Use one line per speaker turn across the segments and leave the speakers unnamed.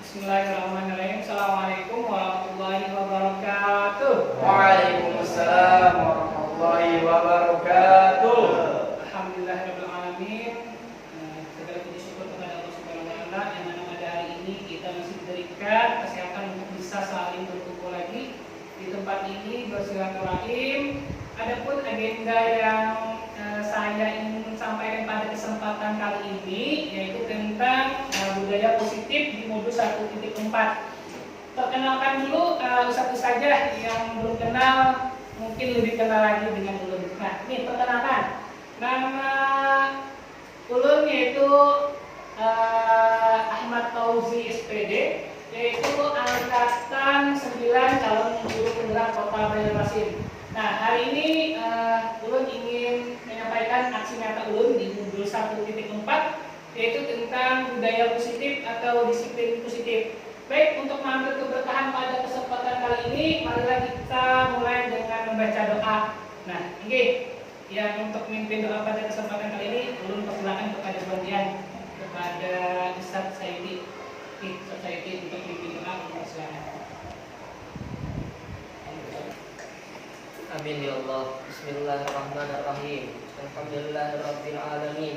Bismillahirrahmanirrahim. Assalamualaikum warahmatullahi wabarakatuh.
Waalaikumsalam warahmatullahi wabarakatuh.
Alhamdulillahirabbil alamin. Segala puji syukur kepada Allah Subhanahu wa taala yang mana pada hari ini kita masih diberikan kesehatan untuk bisa saling berkumpul lagi di tempat ini bersilaturahim. Adapun agenda yang saya ingin sampaikan pada kesempatan kali ini yaitu tentang budaya positif di modul 1.4. Perkenalkan dulu Ustadz saja yang belum kenal, mungkin lebih kenal lagi dengan Ulun. Nah, ini perkenalkan. Nama Ulun yaitu Ahmad Fauzi SPD, yaitu angkatan 9 calon guru penggerak Kota Banjarmasin. Nah, hari ini Ulun ingin menyampaikan aksi nyata Ulun di modul 1.4, yaitu tentang budaya positif atau disiplin positif. Baik, untuk mengambil keberkahan pada kesempatan kali ini, marilah kita mulai dengan membaca doa. Nah, ini yang untuk memimpin doa pada kesempatan kali ini, Ulun persilakan kepada bagian kepada Ustadz Saidi. Ustadz Saidi untuk memimpin doa, persilakan.
Amin ya Allah. Bismillahirrahmanirrahim. Alhamdulillahirabbil alamin.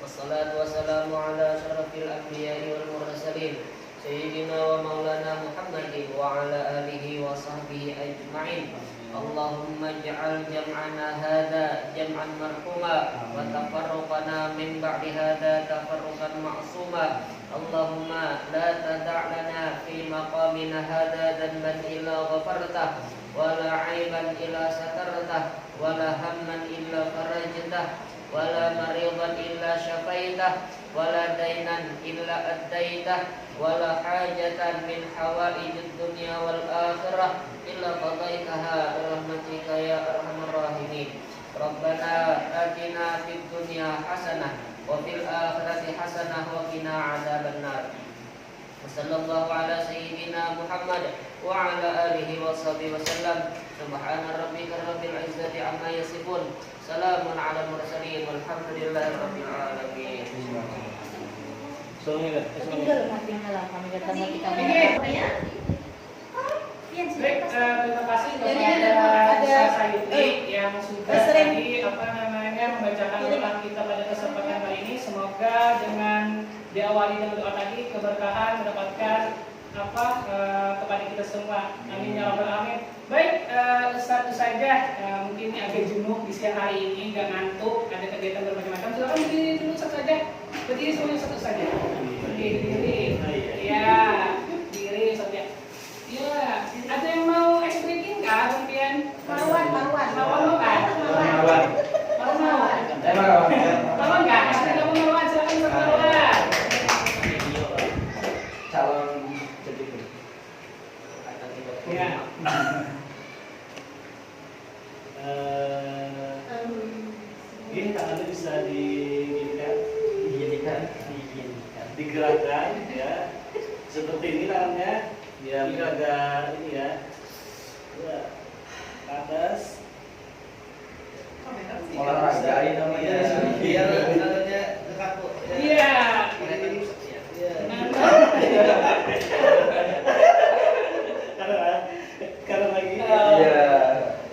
Wassalatu wassalamu ala asyrafil anbiya'i wal mursalin sayyidina wa maulana Muhammadin wa ala alihi wa sahbihi ajma'in. Allahumma ij'al jam'ana hadha jam'an marhuma wa tafarruqana min ba'di hadha tafarruqan ma'suma. Allahumma la tada' lana fi maqamina hadha dhanban illa ghafartah wa la 'aiban illa satartah wa la hamman illa farajtah wa la maridan illa syafaitah wa la dainan illa addaitah wa la hajatan min hawaijid dunya wal akhirah illa qadaitaha bi rahmatika ya arhamar rahimin. Rabbana atina fid dunya hasanah wa fil akhirati hasanah wa qina adzabannar. Wassallallahu ala sayyidina Muhammad wa ala alihi wa sahbihi wasallam. Subhana rabbika rabbil izzati amma yasifun. Salamun ala mursalin walhamdulillahi rabbil alamin.
Baik, terima kasih kepada Ustaz Saidi yang sudah tadi membacakan doa kita pada kesempatan kali ini. Semoga dengan diawali dengan doa tadi keberkahan mendapatkan kepada kita semua. Amin ya rabbal alamin. Baik, satu saja mungkin ini agak jenuh di siang hari ini, nggak ngantuk, ada kegiatan berbagai macam. Silakan berdiri dulu satu saja. Berdiri semuanya satu saja. Berdiri. Ya, berdiri saja. Ya, ada yang mau ice breaking kah? Kemudian Marwan mau kan? Marwan nggak? Ice breaking kamu Marwan, silakan Marwan.
Calon jadi
Ya.
Ini tangannya bisa digerakkan ya, seperti ini tangannya ya, agak ini ya, ke atas.
olahraga ini namanya biar tangannya kaku.
Iya.
Karena lagi
Iya.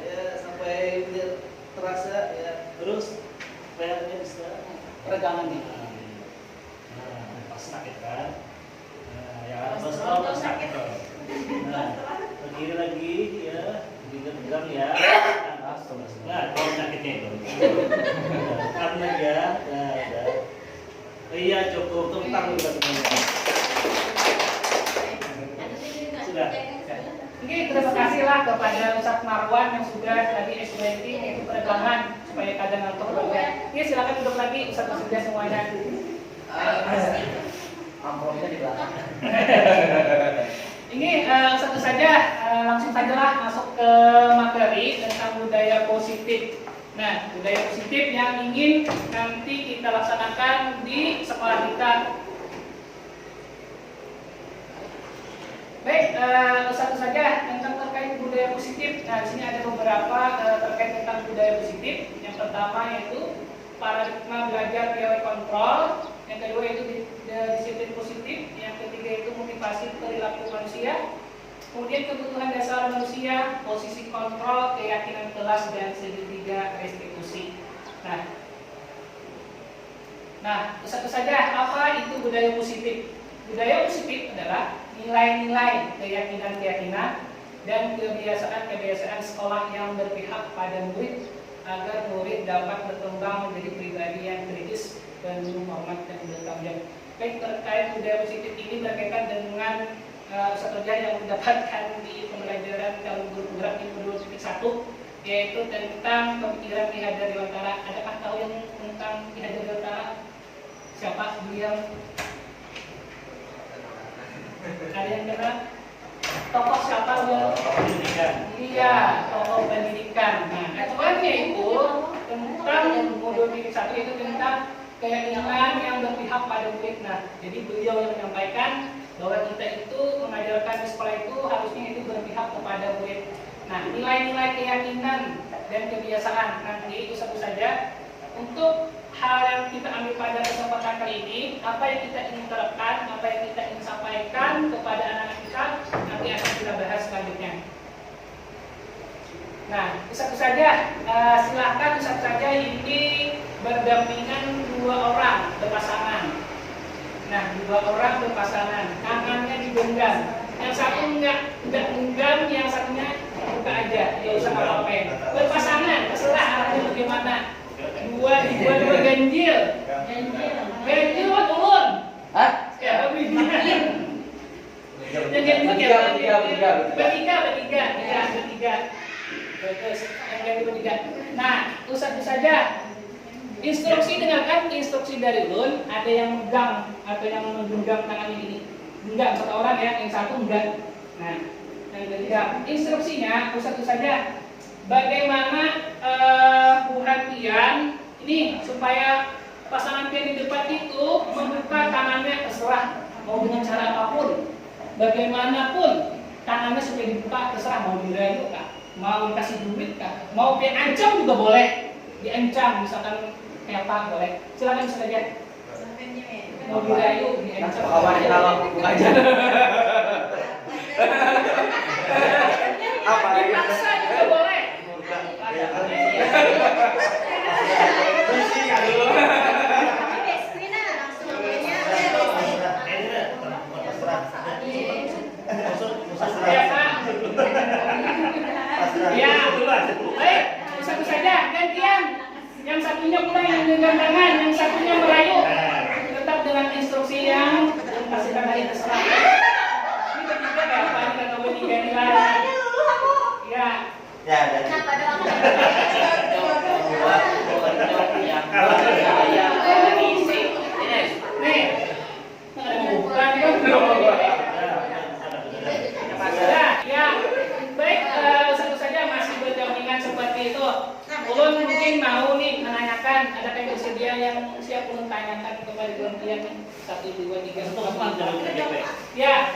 ya, sampai biar terasa ya, terus pegangannya bisa
Pegangan nih.
pas sakit kan, ya pas sakit tuh. Begini lagi ya, digenggam ya. Nah, kalau sakitnya itu karena ya, udah. Iya cukup, tentang juga semuanya. Sudah.
Oke, terima kasihlah kepada Ustadz Marwan yang sudah tadi explaining itu peregangan supaya kadang ngantuk banget. Ini silakan duduk lagi Ustadz sudah semuanya.
Amplopnya di belakang.
Ini satu saja langsung sajalah masuk ke materi tentang budaya positif. Nah, budaya positif yang ingin nanti kita laksanakan di sekolah kita. Baik, satu saja tentang terkait budaya positif. Nah, di sini ada beberapa terkait tentang budaya positif. Yang pertama yaitu paradigma belajar teori kontrol. Yang kedua yaitu disiplin positif. Yang ketiga itu mungkin motivasi perilaku manusia, kemudian kebutuhan dasar manusia, posisi kontrol, keyakinan kelas, dan segitiga restitusi. Nah, satu saja apa itu budaya positif? Budaya positif adalah nilai-nilai, keyakinan-keyakinan, dan kebiasaan-kebiasaan sekolah yang berpihak pada murid agar murid dapat berkembang menjadi pribadi yang kritis, penuh hormat dan bertanggung jawab. Baik, terkait budaya positif ini berkaitan dengan Ustaz Rojah yang mendapatkan di pembelajaran tahun guru gerak di 2.1, yaitu tentang pemikiran Ki Hajar Dewantara. Adakah tahu yang tentang Ki Hajar Dewantara? Siapa beliau? Ada yang kenal? Tokoh siapa beliau? Iya, tokoh pendidikan. Nah, acuannya itu tentang modul 1 itu tentang keyakinan yang berpihak pada murid. Nah, jadi beliau yang menyampaikan bahwa kita itu mengajarkan di sekolah itu harusnya itu berpihak kepada murid. Nah, nilai-nilai keyakinan dan kebiasaan nanti itu satu saja. Untuk hal yang kita ambil pada kesempatan kali ini, apa yang kita ingin terapkan, apa yang kita ingin sampaikan kepada anak-anak kita, nanti akan kita bahas selanjutnya. Nah, satu saja, silahkan satu saja ini berdampingan 2 orang berpasangan. Nah, 2 orang berpasangan, tangannya digenggam. Yang satu enggak genggam, yang satunya buka aja, ya usah ngapain. Berpasangan, terserah arahnya bagaimana. Dua ganjil. Ganjil buat ulun.
Hah?
Ya, yang ganjil ya bertiga. Bagus, yang ganjil bertiga. Nah, satu saja. Instruksi, dengarkan instruksi dari ulun. Ada yang megang atau yang menggenggam tangan ini. Enggak, satu orang ya, yang satu enggak. Nah, yang ketiga, instruksinya satu saja. Bagaimana perhatian ini supaya pasangan pian di depan itu membuka tangannya, terserah mau dengan cara apapun, bagaimanapun tangannya supaya dibuka, terserah mau dirayu kah, mau dikasih duit kah, mau pian ancam juga boleh, diancam misalkan kayak apa boleh, silakan saja. Mau dirayu, diancam.
Kawan kalau buka aja. Apa lagi?
Dipaksa juga boleh. Ya, baik, satu saja gantian. Yang satunya pula yang genggam tangan, yang satunya merayu. Tetap dengan instruksi yang kasihkan dari terserah. Ini bertiga kayak apa? Ini kata bertiga nilai. Ya.
Ya, dan
Nih, bukan ya, baik, satu saja masih berdampingan seperti itu. Ulun mungkin mau nih menanyakan, ada yang bersedia yang siap ulun tanyakan kepada kementerian 1, 2, 3, 4. Ya,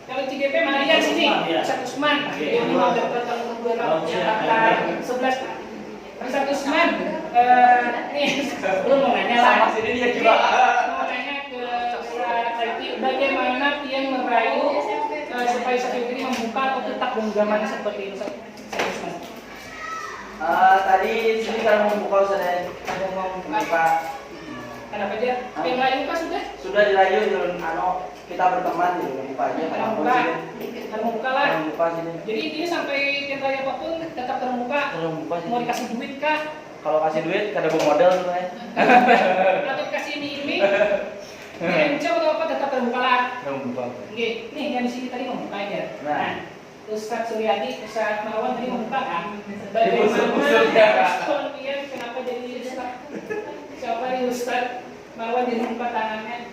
kalau CGP mana ya sini? Ustaz Usman. Ini mau dapat tahun 2011. Ustaz Usman, nih belum mau nanya lah.
sini dia juga.
Mau nanya ke Ustaz Saiti, bagaimana pian merayu supaya Saiti ini membuka atau tetap genggaman seperti itu, Ustaz Usman?
Tadi sini kalau membuka sudah membuka.
Kenapa dia? Pian merayu kah sudah?
Sudah dirayu kita berteman di membuka aja.
Terbuka lah.
Membuka sini.
Jadi ini sampai pian raya apapun tetap terbuka.
Membuka sini.
Mau dikasih duit kah?
Kalau kasih duit kada bawa modal sebenarnya.
Atau dikasih iming-iming? Diancam atau apa tetap terbuka lah.
Membuka.
Oke, nih yang di sini tadi membuka aja.
Nah.
Nah, Ustaz Suryadi, Ustaz Marwan tadi membuka kan?
Busuk-busuk ya.
Kalian kenapa jadi Ustaz? Siapa nih Ustaz Marwan jadi membuka tangannya?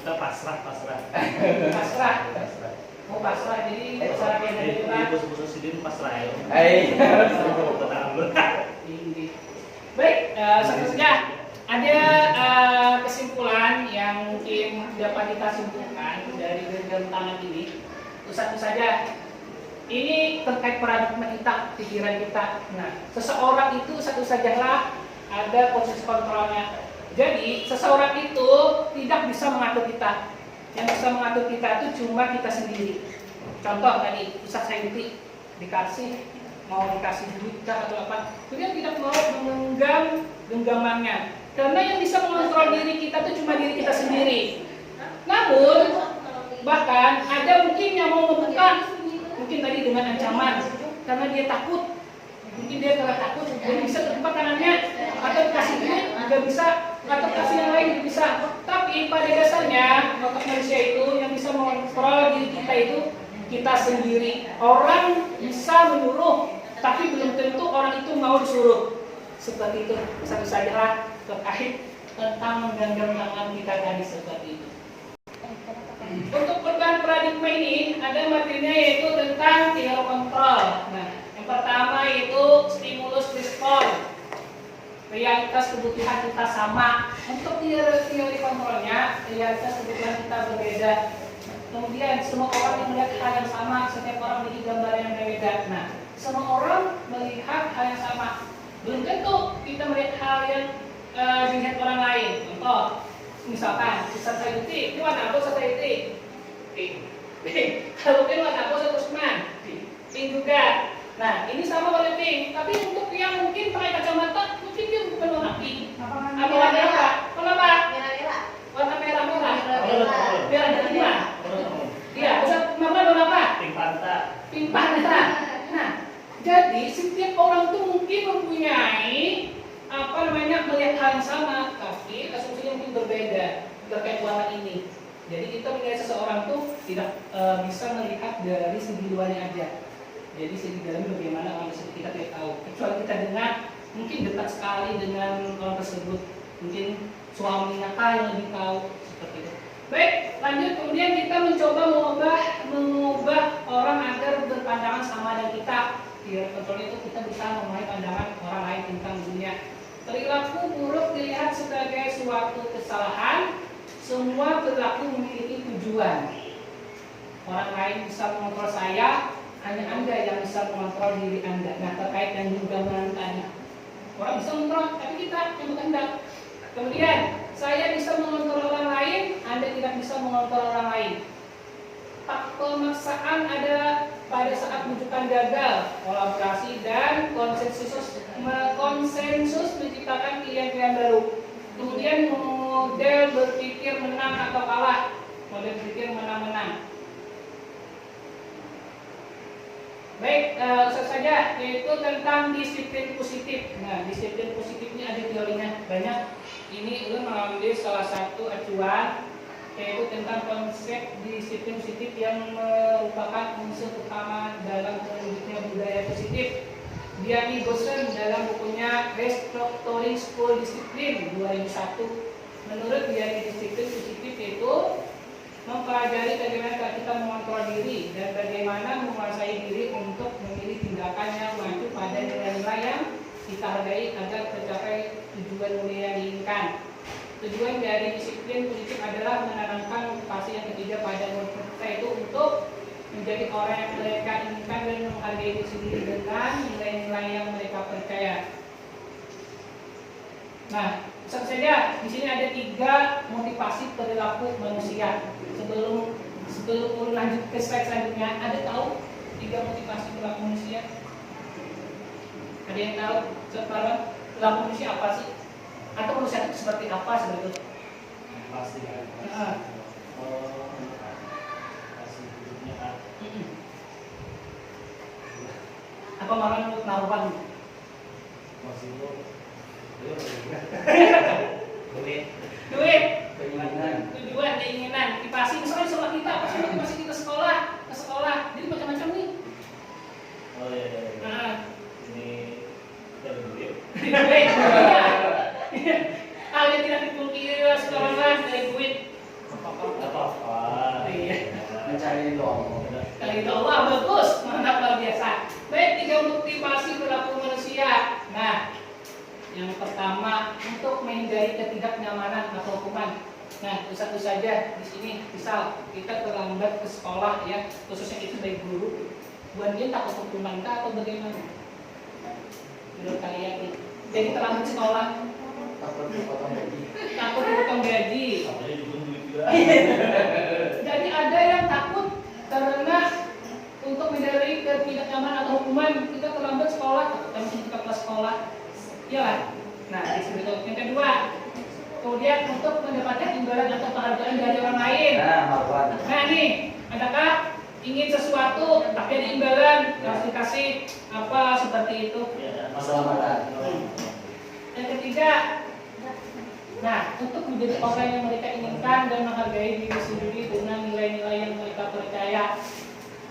Kita pasrah.
Pasrah. Oh pasrah, jadi pasrah yang dari
Jadi
Tuhan.
bos-bos sidin pasrah ya.
Baik, satu saja. Ada kesimpulan yang mungkin dapat kita simpulkan dari genggam tangan ini. Satu saja, ini terkait paradigma kita, pikiran kita. Nah, seseorang itu satu sajalah ada posisi kontrolnya. Jadi seseorang itu tidak bisa mengatur kita. Yang bisa mengatur kita itu cuma kita sendiri. Contoh tadi Ustaz Sayuti mau dikasih duit atau apa, kemudian tidak mau menggenggam genggamannya. Karena yang bisa mengontrol diri kita itu cuma diri kita sendiri. Namun bahkan ada mungkin yang mau membuka, mungkin tadi dengan ancaman, karena dia takut. Mungkin dia karena takut, dia bisa terbuka tangannya, atau dikasih duit juga bisa, atau kasih yang lain juga bisa. Tapi pada dasarnya otak manusia itu yang bisa mengontrol diri kita itu kita sendiri. Orang bisa menyuruh, tapi belum tentu orang itu mau disuruh. Seperti itu. Satu sajalah terkait tentang menggenggam tangan kita tadi seperti itu. Untuk perubahan paradigma ini ada materinya yaitu tentang teori kontrol. Nah, yang pertama yaitu stimulus respon. Realitas kebutuhan kita sama. Untuk teori kontrolnya, realitas kebutuhan kita berbeda. Kemudian semua orang yang melihat hal yang sama, setiap orang memiliki gambaran yang berbeda. Nah, semua orang melihat hal yang sama. Belum tentu kita melihat hal yang dilihat orang lain. Contoh, misalkan Ustaz Sayuti, ini warna apa Ustaz Sayuti? Pink. Kalau ini warna apa Ustaz Usman? Pink juga. Nah, ini sama warna pink. Tapi untuk yang mungkin pakai kacamata, mungkin dia bukan warna pink. Apa warna apa? Warna apa? Warna merah-merah. Merah dari mana? Iya, Ustaz Muhammad warna apa? Pink Panta. Nah, jadi setiap orang tuh mungkin mempunyai melihat hal yang sama, tapi asumsinya mungkin berbeda terkait warna ini. Jadi kita melihat seseorang tuh tidak bisa melihat dari segi luarnya aja. Jadi segi dalamnya bagaimana orang tersebut kita tidak tahu. Kecuali kita dengar mungkin dekat sekali dengan orang tersebut, mungkin suaminya yang lebih tahu seperti itu. Baik, lanjut kemudian kita mencoba mengubah orang agar berpandangan sama dengan kita. Teori kontrol itu kita bisa memahami pandangan orang lain tentang dunia. Perilaku buruk dilihat sebagai suatu kesalahan. Semua perilaku memiliki tujuan. Orang lain bisa mengontrol saya, hanya Anda yang bisa mengontrol diri Anda. Nah, terkait dengan gambaran tadi, orang bisa mengontrol, tapi kita yang berkehendak. Kemudian, saya bisa mengontrol orang lain, Anda tidak bisa mengontrol orang lain. Pemaksaan ada pada saat rujukan gagal, kolaborasi dan konsensus menciptakan pilihan-pilihan baru. Kemudian model berpikir menang atau kalah, model berpikir menang-menang. Baik, langsung saja, yaitu tentang disiplin positif. Nah, disiplin positif ini ada teorinya banyak. Ini ulun mengambil salah satu acuan, yaitu tentang konsep disiplin positif yang merupakan unsur utama dalam terwujudnya budaya positif. Diani Gosen dalam bukunya Restructuring School Discipline 2001. Menurut Diani, disiplin positif itu mempelajari bagaimana kita mengontrol diri dan bagaimana menguasai diri untuk memilih tindakan yang mengacu pada nilai-nilai yang kita hargai agar tercapai tujuan mulia yang diinginkan. Tujuan dari disiplin positif adalah menanamkan motivasi yang ketiga pada murid kita, itu untuk menjadi orang yang mereka inginkan dan menghargai diri sendiri dengan nilai-nilai yang mereka percaya. Nah, langsung saja di sini ada 3 motivasi perilaku manusia. Sebelum lanjut ke slide selanjutnya, ada tahu 3 motivasi perilaku manusia? Ada yang tahu? Sekarang perilaku manusia apa sih? Atau manusia itu seperti apa sebetulnya?
Pasti kan.
Apa malah naruhan? Duit, tujuan, keinginan, motivasi. Misalnya sekolah kita, apa sih motivasi kita ke sekolah? Jadi macam-macam nih.
Oh iya.
Nah,
Ini dari duit.
duit. Hal yang tidak dipungkiri sekarang lah dari duit.
Apa-apa.
Iya.
Mencari doang.
Kalau itu Allah bagus, mantap, luar biasa. Baik, 3 motivasi perilaku manusia. Nah, yang pertama untuk menghindari ketidaknyamanan atau hukuman. Nah, satu saja di sini, misal kita terlambat ke sekolah ya, khususnya itu dari guru, buat dia takut hukuman atau bagaimana? Menurut kalian nih, jadi terlambat sekolah,
Takut dipotong gaji.
takut dipotong menggaji. Jadi ada yang takut karena untuk menghindari ketidaknyamanan atau hukuman kita terlambat sekolah, atau kita kelas sekolah, iyalah. Nah, disebut itu. Yang kedua, kemudian untuk mendapatkan imbalan atau penghargaan dari orang lain. Nah, nih, adakah ingin sesuatu tapi ada imbalan harus dikasih apa seperti itu?
Masalah.
Yang ketiga, nah, untuk menjadi orang yang mereka inginkan dan menghargai diri sendiri dengan nilai-nilai yang mereka percaya.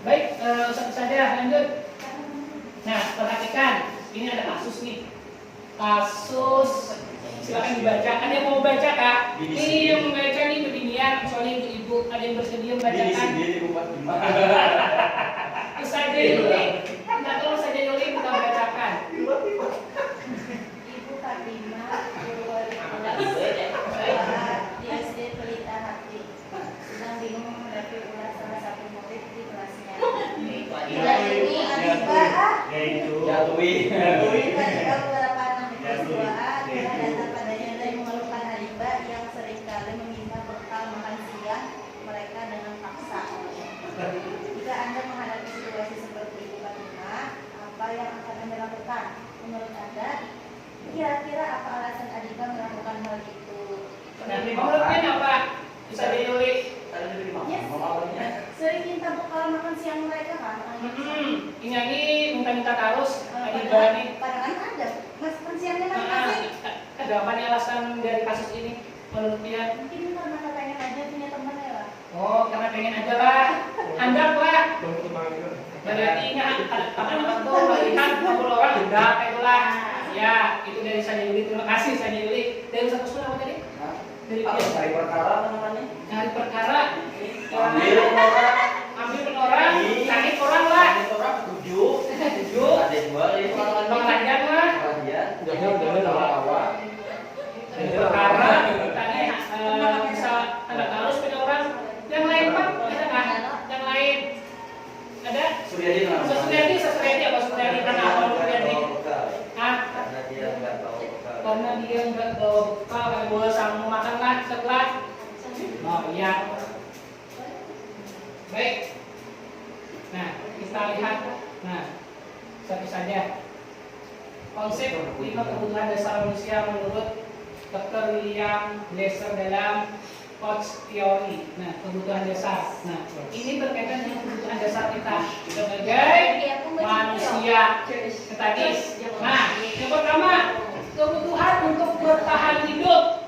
Baik, satu saja lanjut. Nah, perhatikan, ini ada kasus nih. Kasus, silakan dibaca. Ada yang mau baca, Kak? Ini yang membaca nih beginian, soalnya ibu-ibu ada yang bersedia membacakan. Itu saja Yuli. Nah, tolong saja Yuli kita bacakan.
Ibu Fatima, guru wali kelas di SD Pelita Hati, sedang bingung menghadapi ulah salah satu murid di kelasnya. Bila ini Adiba ketika beberapa anak di kelas 2A telah datang padanya dan mengeluhkan Adiba yang seringkali meminta bekal makan siang mereka dengan paksa. Jika Anda menghadapi situasi seperti Ibu Fatima, apa yang akan Anda lakukan? Menurut Anda, kira-kira apa alasan Adiba melakukan hal itu?
Nah, menurutnya apa? Bisa Yuli.
Sering minta bekal makan siang mereka kan?
Ini minta terus Adiba nih.
Padahal ada makan siangnya
Nah,
masing-masing.
ada apa nih alasan dari kasus ini menurut dia?
Mungkin karena pengen aja punya teman ya lah.
Oh, karena pengen aja lah. Handap lah. Berarti ingat teman-teman tuh melihat ngobrol orang handap itu lah. Ya, itu dari Sanya Yuli. Terima kasih Sanya Yuli. Dari satu surat apa tadi? Dari dia.
Cari perkara namanya.
Cari perkara.
Ambil orang.
Ambil orang. Cari orang lah.
Orang 7. Ada 2 ini
Pengajian lah. Dari perkara. Tadi bisa ada harus punya orang. Yang lain Pak, ada nggak? Yang lain ada?
Suryadi namanya.
Suryadi apa Suryadi? Karena apa Suryadi? Hah?
Karena dia nggak tahu bekal.
Karena dia nggak bawa bekal, nggak bawa sama makan lah setelah. Oh iya. Baik. Nah, kita lihat. Nah, satu saja. Konsep 5 kebutuhan dasar manusia menurut Dr. William Glasser dalam Coach Theory. Nah, kebutuhan dasar. Nah, ini berkaitan dengan kebutuhan dasar kita sebagai manusia. Tadi. Nah, yang pertama, kebutuhan untuk bertahan hidup.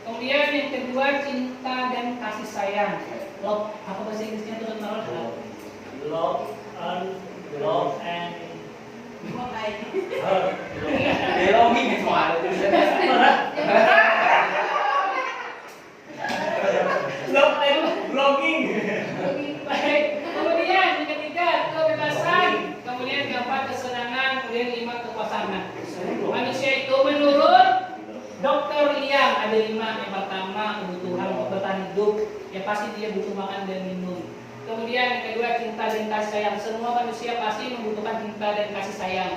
Kemudian yang kedua, cinta dan kasih sayang. Love, apa bahasa Inggrisnya itu benar?
Love and
Belonging semua ada tulisannya.
love and belonging.
Baik. Kemudian yang ketiga, kebebasan. Kemudian yang keempat, kesenangan. Kemudian 5, kepasangan. Manusia itu menurut Dr. Liam ada 5. Yang pertama, kebutuhan untuk bertahan hidup. Ya pasti dia butuh makan dan minum. Kemudian yang kedua, cinta dan kasih sayang. Semua manusia pasti membutuhkan cinta dan kasih sayang,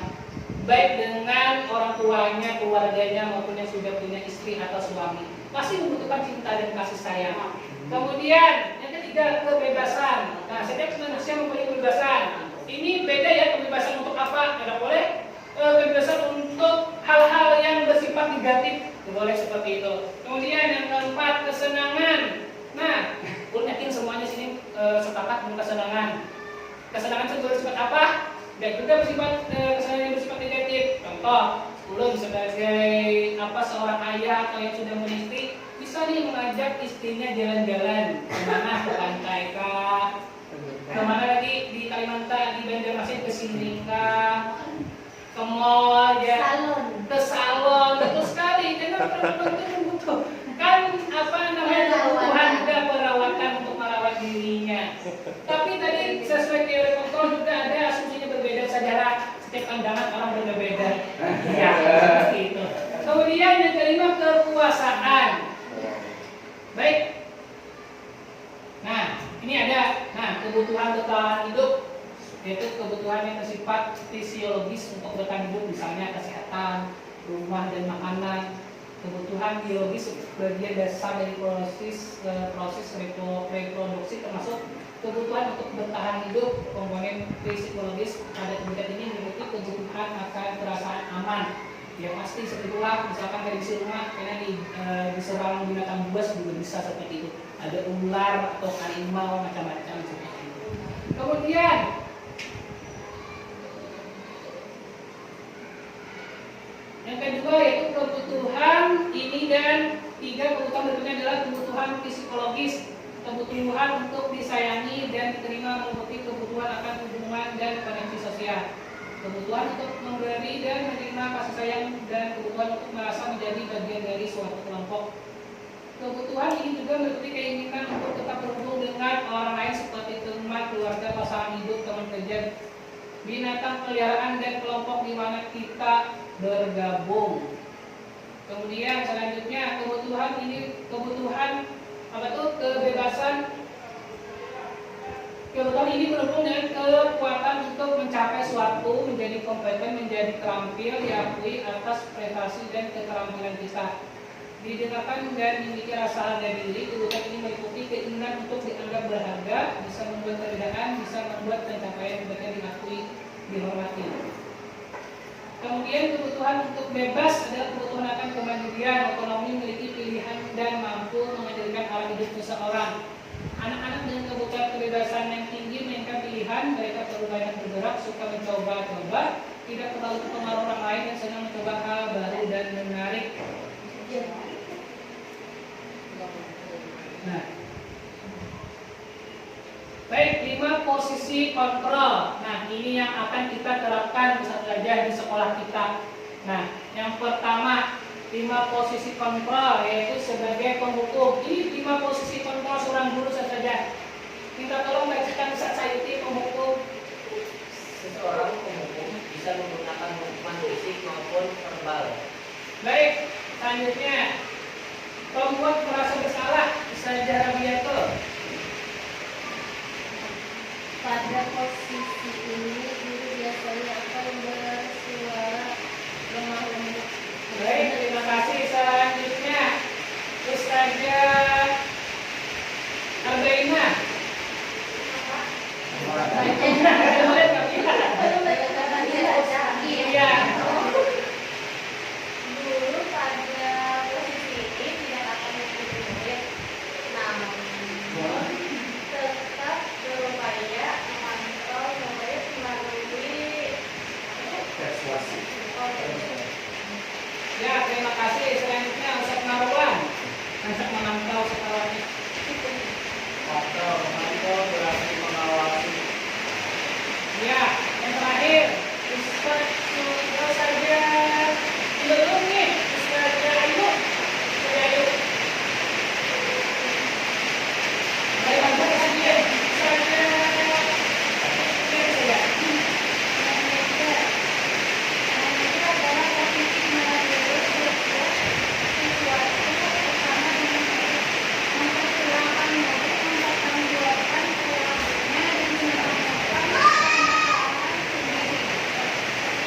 baik dengan orang tuanya, keluarganya maupun yang sudah punya istri atau suami, pasti membutuhkan cinta dan kasih sayang. Kemudian yang ketiga, kebebasan. Nah, setiap manusia mempunyai kebebasan. Ini beda ya, kebebasan untuk apa? Tidak boleh kebebasan untuk hal-hal yang bersifat negatif, tidak boleh seperti itu. Kemudian yang keempat, kesenangan. Nah, pun yakin semuanya sini sepakat dengan kesenangan. Kesenangan itu bersifat apa? Dan juga bersifat kesenangan yang bersifat negatif. Contoh, ulun sebagai seorang ayah atau yang sudah menistri bisa nih mengajak istrinya jalan-jalan kemana, ke pantai kah? Kemana lagi di Kalimantan, di Banjarmasin, ke Sindingka, ke mall ya, ke salon, betul sekali. Karena betul-betul butuh kan kebutuhan juga perawatan untuk merawat dirinya. Tapi tadi sesuai teori kontrol juga ada asumsinya berbeda sejarah, setiap pandangan orang berbeda. Ya, seperti itu. Kemudian yang kelima, kekuasaan. Baik. Nah, ini ada kebutuhan bertahan hidup, yaitu kebutuhan yang bersifat fisiologis untuk bertahan hidup, misalnya kesehatan, rumah dan makanan. kebutuhan biologis bagian dasar dari proses reproduksi, termasuk kebutuhan untuk bertahan hidup. Komponen psikologis pada tingkat ini meliputi kebutuhan akan perasaan aman. Ya pasti seperti itulah, misalkan dari rumah karena diserang binatang buas juga bisa seperti itu. Ada ular atau harimau macam-macam seperti itu. Kemudian yang kedua yaitu kebutuhan ini, dan tiga kebutuhan berikutnya adalah kebutuhan psikologis. Kebutuhan untuk disayangi dan diterima meliputi kebutuhan akan hubungan dan koneksi sosial. Kebutuhan untuk memberi dan menerima kasih sayang, dan kebutuhan untuk merasa menjadi bagian dari suatu kelompok. Kebutuhan ini juga meliputi keinginan untuk tetap berhubung dengan orang lain seperti teman, keluarga, pasangan hidup, teman kerja, binatang peliharaan, dan kelompok di mana kita bergabung. Kemudian selanjutnya kebutuhan ini kebebasan. Kebutuhan ini berhubung dengan kekuatan untuk mencapai suatu, menjadi kompeten, menjadi terampil, diakui atas prestasi dan keterampilan kita. Didengarkan dan dimiliki rasa harga diri. Kebutuhan ini meliputi keinginan untuk dianggap berharga, bisa membuat perbedaan, bisa membuat pencapaian mereka diakui, dihormati. Kemudian kebutuhan untuk bebas adalah kebutuhan akan kemandirian, otonomi, memiliki pilihan, dan mampu mengendalikan arah hidup seseorang. Anak-anak dengan kebutuhan kebebasan yang tinggi mainkan pilihan, mereka perlu banyak bergerak, suka mencoba-coba, tidak terlalu terpengaruh orang lain, dan senang mencoba hal baru dan menarik. Nah, baik, 5 posisi kontrol. Nah, ini yang akan kita terapkan bisa belajar di sekolah kita. Nah, yang pertama 5 posisi kontrol, yaitu sebagai penghukum. Ini 5 posisi kontrol seorang guru saja. Minta tolong bacakan Ustaz Sayuti penghukum.
Seseorang penghukum bisa menggunakan hukuman fisik maupun verbal.
Baik, selanjutnya pembuat merasa bersalah, Ustazah Rabiatul.
Pada posisi ini guru biasanya akan bersuara lemah lembut.
Baik, terima kasih. Selanjutnya Ustazah Arbaina. Iya.
Guru pada posisi ini tidak akan memukul murid, namun tetap berupaya memantau murid melalui
Persuasi.
Ya, terima kasih. Selanjutnya Ustaz Marwan. Ustaz memantau sekolahnya.
Memantau berarti mengawasi.
Ya, yang terakhir Ustaz sudah saja belum nih Ustaz Ayu. Ustaz Ayu. Baik, Ustaz Ayu. Ustaz saya.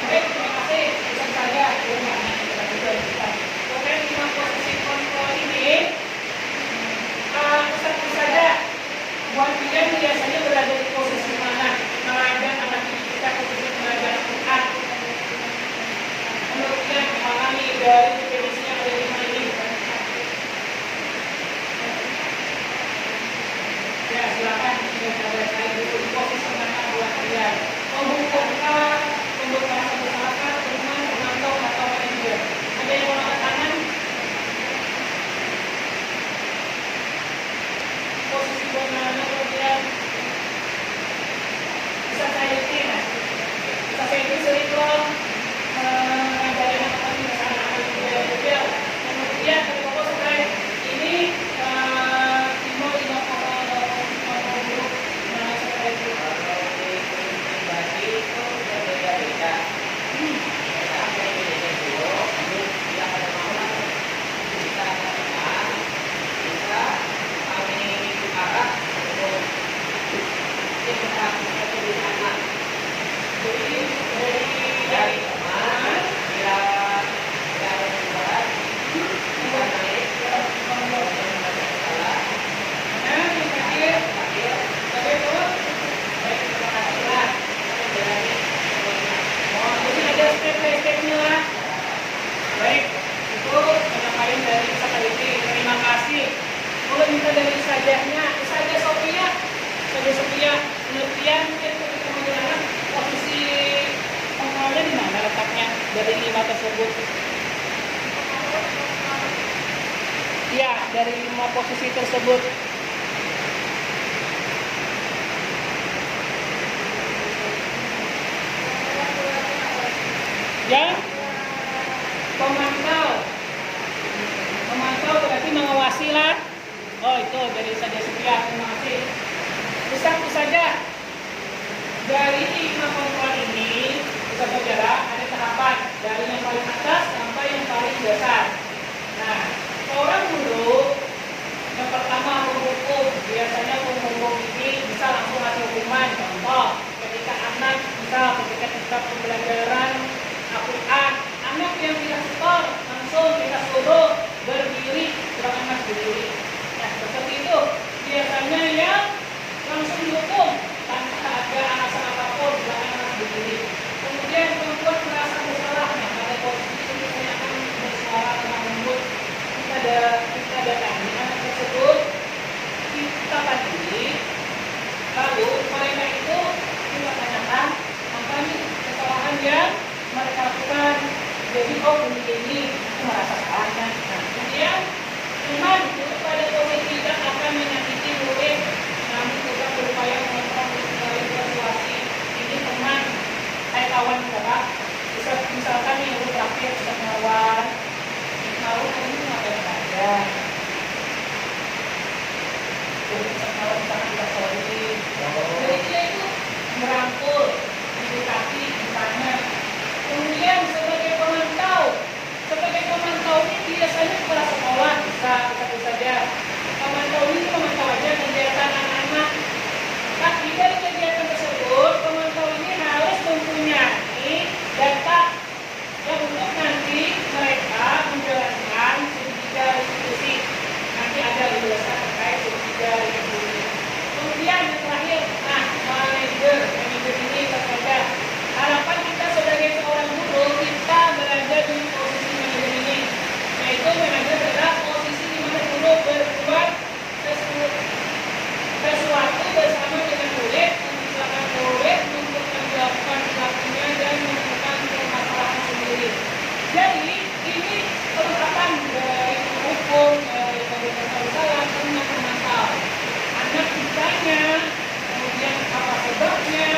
Baik, terima kasih. Pesan saya terkait 5 posisi kontrol ini, Ustaz saja buat kalian biasanya berada di posisi mana? Mengajar anak didik kita posisi mengajar Al-Quran. Menurut kalian memahami dari definisinya ada 5 ini? Ya, silakan. Saya dulu di posisi mana buat kalian? Membuka untuk merasa bersalah, teman, memantau atau manajer. Ada yang mau angkat tangan? Posisi buat mana kemudian? Bisa saya lihat. Bisa saya lihat sering dong mengajari anak-anak di sana juga. Kemudian kalau selesai ini Timo grup mana saya itu bagi tersebut. Ya, dari 5 posisi tersebut. Yang pemantau berarti mengawasi lah. Oh itu dari saja sekian, terima kasih. Itu saja dari 5 kontrol ini bisa saudara ada tahapan dari yang paling atas sampai yang paling dasar. Nah, seorang guru yang pertama menghukum, biasanya menghukum ini bisa langsung ada hukuman. Contoh, ketika anak ketika kita pembelajaran Al-Quran, anak yang tidak setor langsung kita suruh berdiri, silakan mas berdiri. Nah seperti itu biasanya yang langsung dihukum tanpa ada alasan apapun, silakan mas berdiri. Kemudian perempuan merasa bersalah, nah pada posisi ini saya akan bersuara dengan lembut. Kita datangi anak tersebut, kita panggil, lalu mereka itu kita tanyakan apa nih kesalahan yang mereka lakukan. Jadi ini aku merasa salahnya. Nah, kemudian teman itu pada posisi tidak akan menyakiti murid, namun juga berupaya mengontrol melalui persuasi. Ini teman, kawan kita Pak. Misalkan nih untuk terakhir bisa melawan, mau ini ngapain saja. Kalau misalkan kita sorry, jadi dia itu merangkul, mendekati, ditanya. Kemudian sebagai pemantau ini biasanya kepala sekolah bisa saja. Pemantau ini memantau aja kegiatan anak-anak. Tapi dari kegiatan tersebut, pemantau ini harus mempunyai data yang untuk nanti mereka menjalankan subsidi restitusi. Nanti ada ulasan terkait subsidi restitusi. Kemudian yang terakhir, manajer ini saja. Harapan kita sebagai seorang guru, kita berada di posisi manajer ini, yaitu manajer adalah posisi di mana guru berbuat sesuatu bersama dengan murid, mengisahkan murid untuk menjawabkan perilakunya dan menemukan permasalahan sendiri. Jadi ini kelengkapan dari hukum, dari pembebasan salah, tentang memantau. Anak ditanya, kemudian apa sebabnya,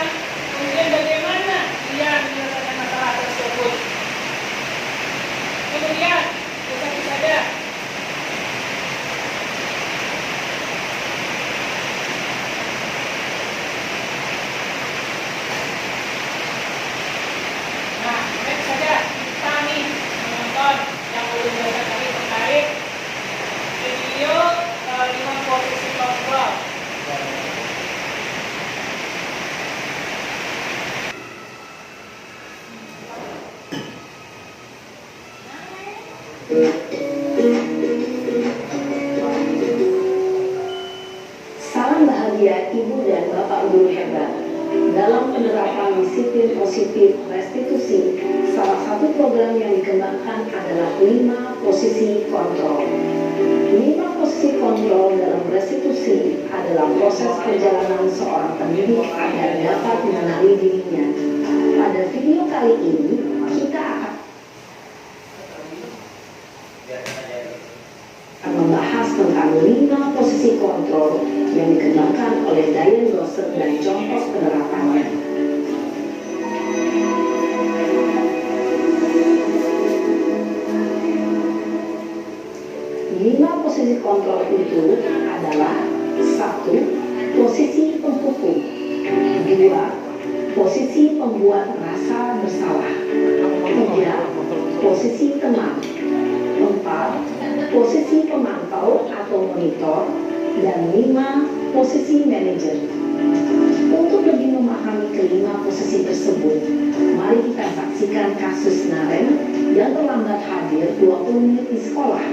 kemudian bagaimana dia menyelesaikan masalah tersebut. Kemudian kita saja next saja kita nih menonton yang belum belajar tadi terkait video 5 posisi kontrol.
Salam bahagia Ibu dan Bapak Guru hebat. Dalam penerapan disiplin positif restitusi, salah satu program yang dikembangkan adalah 5 posisi kontrol. 5 posisi kontrol dalam restitusi adalah proses perjalanan seorang pendidik agar dapat mengenali dirinya. Pada video kali ini, kita akan membahas tentang 5 posisi kontrol yang dikembangkan oleh Diane Grosser dan contoh penerapannya. Lima posisi kontrol itu adalah 1. Posisi penghukum, 2. Posisi pembuat rasa bersalah, 3. Posisi teman, 4. Posisi pemantau atau monitor, dan 5. Posisi manajer. Untuk lebih memahami kelima posisi tersebut, mari kita saksikan kasus Naren yang terlambat hadir 20 menit di sekolah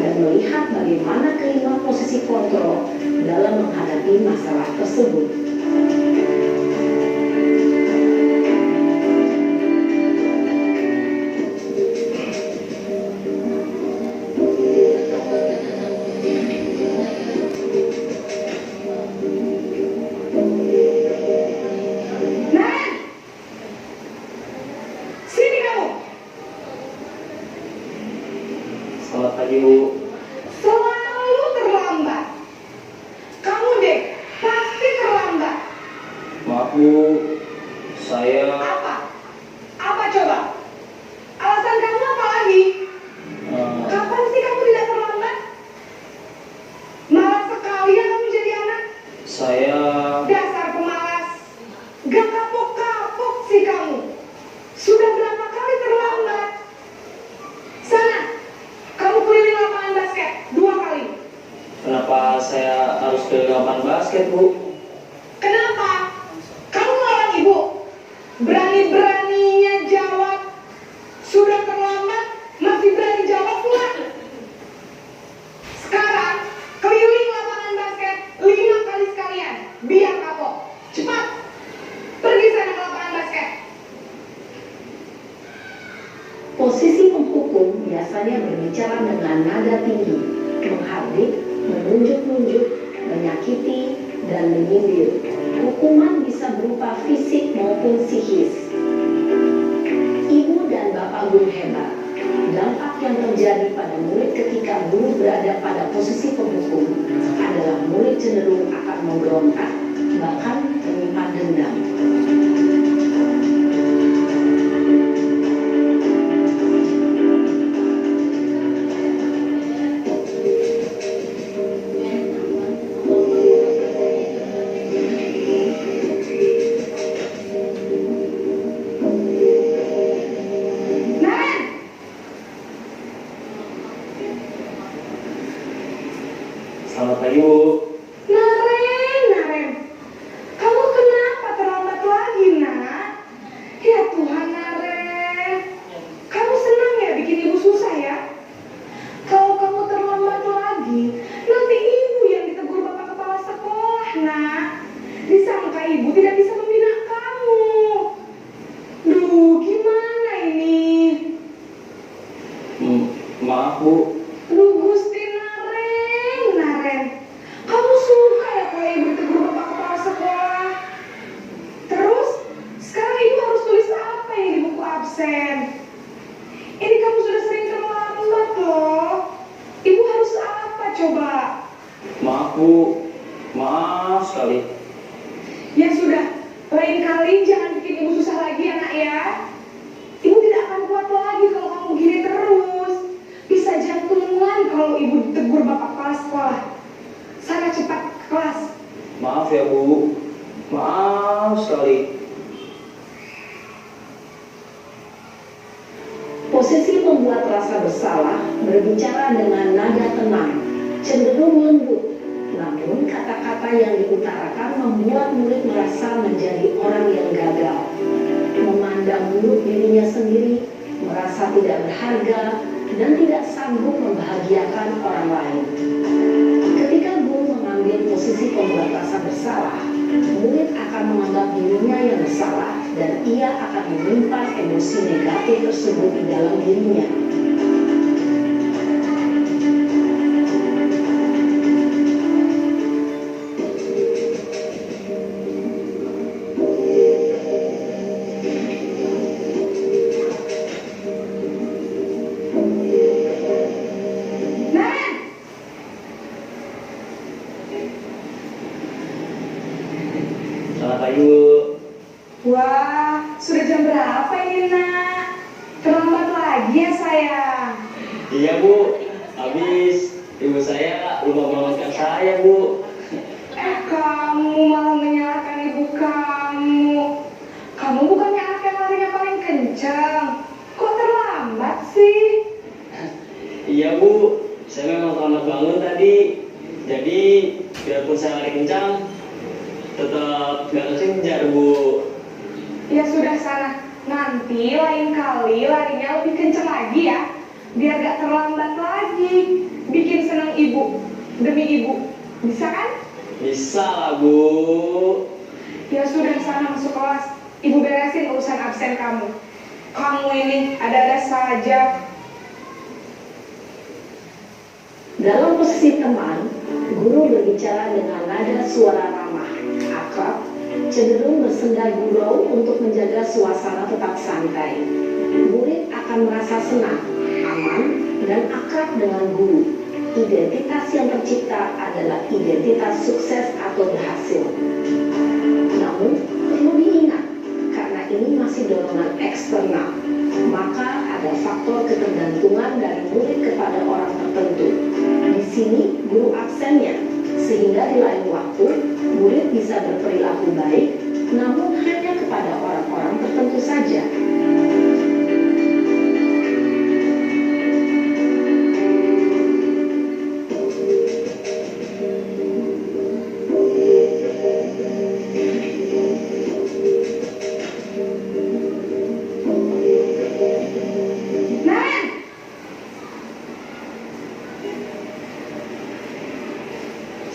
dan melihat bagaimana kelima posisi kontrol dalam menghadapi masalah tersebut.
Kenapa saya harus ke lapangan basket, Bu?
Kenapa? Kamu ngelawan ibu? Berani-beraninya jawab. Sudah terlambat, masih berani jawab pula. Sekarang, keliling lapangan basket 5 kali sekalian. Biar kapok. Cepat. Pergi sana ke lapangan basket.
Posisi penghukum biasanya berbicara dengan nada tinggi, menghardik, menunjuk-nunjuk, menyakiti, dan menyindir. Hukuman bisa berupa fisik maupun psikis. Ibu dan bapak guru hebat. Dampak yang terjadi pada murid ketika guru berada pada posisi penghukum adalah murid cenderung akan memberontak, bahkan menyimpan dendam.
Selamat pagi, Bu.
Naren. Kamu kenapa terlambat lagi, nak? Ya Tuhan, Naren. Kamu senang ya bikin ibu susah ya? Kalau kamu terlambat lagi, nanti ibu yang ditegur bapak kepala sekolah, nak. Disangka ibu tidak bisa membina kamu. Duh, gimana ini?
Maaf, Bu.
Duh, Gusti Naren. Kamu suka ya kalau ibu ditegur bapak kepala sekolah? Terus, sekarang ibu harus tulis apa ini di buku absen? Ini kamu sudah sering terlambat loh. Ibu harus apa coba?
Maaf, Bu. Maaf sekali.
Ya sudah, lain kali jangan bikin ibu susah lagi ya nak ya. Ibu tidak akan kuat lagi kalau kamu gini terus. Bisa jantungan kalau ibu ditegur bapak kepala sekolah. Sana cepat ke kelas.
Maaf ya, Bu. Maaf sekali.
Posisi membuat rasa bersalah berbicara dengan nada tenang, cenderung lembut. Namun kata-kata yang diutarakan membuat murid merasa menjadi orang yang gagal, memandang buruk dirinya sendiri, merasa tidak berharga, dan tidak sanggup membahagiakan orang lain. Ketika guru mengambil posisi pembuat rasa bersalah, murid akan menganggap dirinya yang bersalah dan ia akan menyimpan emosi negatif tersebut di dalam dirinya.
Selamat pagi, Bu.
Wah, sudah jam berapa ini nak? Terlambat lagi ya sayang.
Iya, Bu. Habis ibu saya lupa bangunkan saya, Bu.
Kamu malah menyalahkan ibu kamu. Kamu bukannya anak yang larinya paling kencang. Kok terlambat sih?
Iya, Bu. Saya memang terlambat bangun tadi. Jadi, biarpun saya lari kencang, tetap nggak kekejar, Bu.
Ya sudah sana. Nanti lain kali larinya lebih kencang lagi ya. Biar gak terlambat lagi. Bikin senang ibu. Demi ibu. Bisa kan?
Bisa lah, Bu.
Ya sudah sana masuk kelas. Ibu beresin urusan absen kamu. Kamu ini ada-ada saja.
Dalam posisi teman, guru berbicara dengan nada suara ramah, akrab, cenderung bersenda gurau untuk menjaga suasana tetap santai. Murid akan merasa senang, aman, dan akrab dengan guru. Identitas yang tercipta adalah identitas sukses atau berhasil. Namun, perlu diingat, karena ini masih dorongan eksternal, maka ada faktor ketergantungan dari murid kepada orang tertentu. Di sini, guru absennya, sehingga di lain waktu, murid bisa berperilaku baik, namun hanya kepada orang-orang tertentu saja.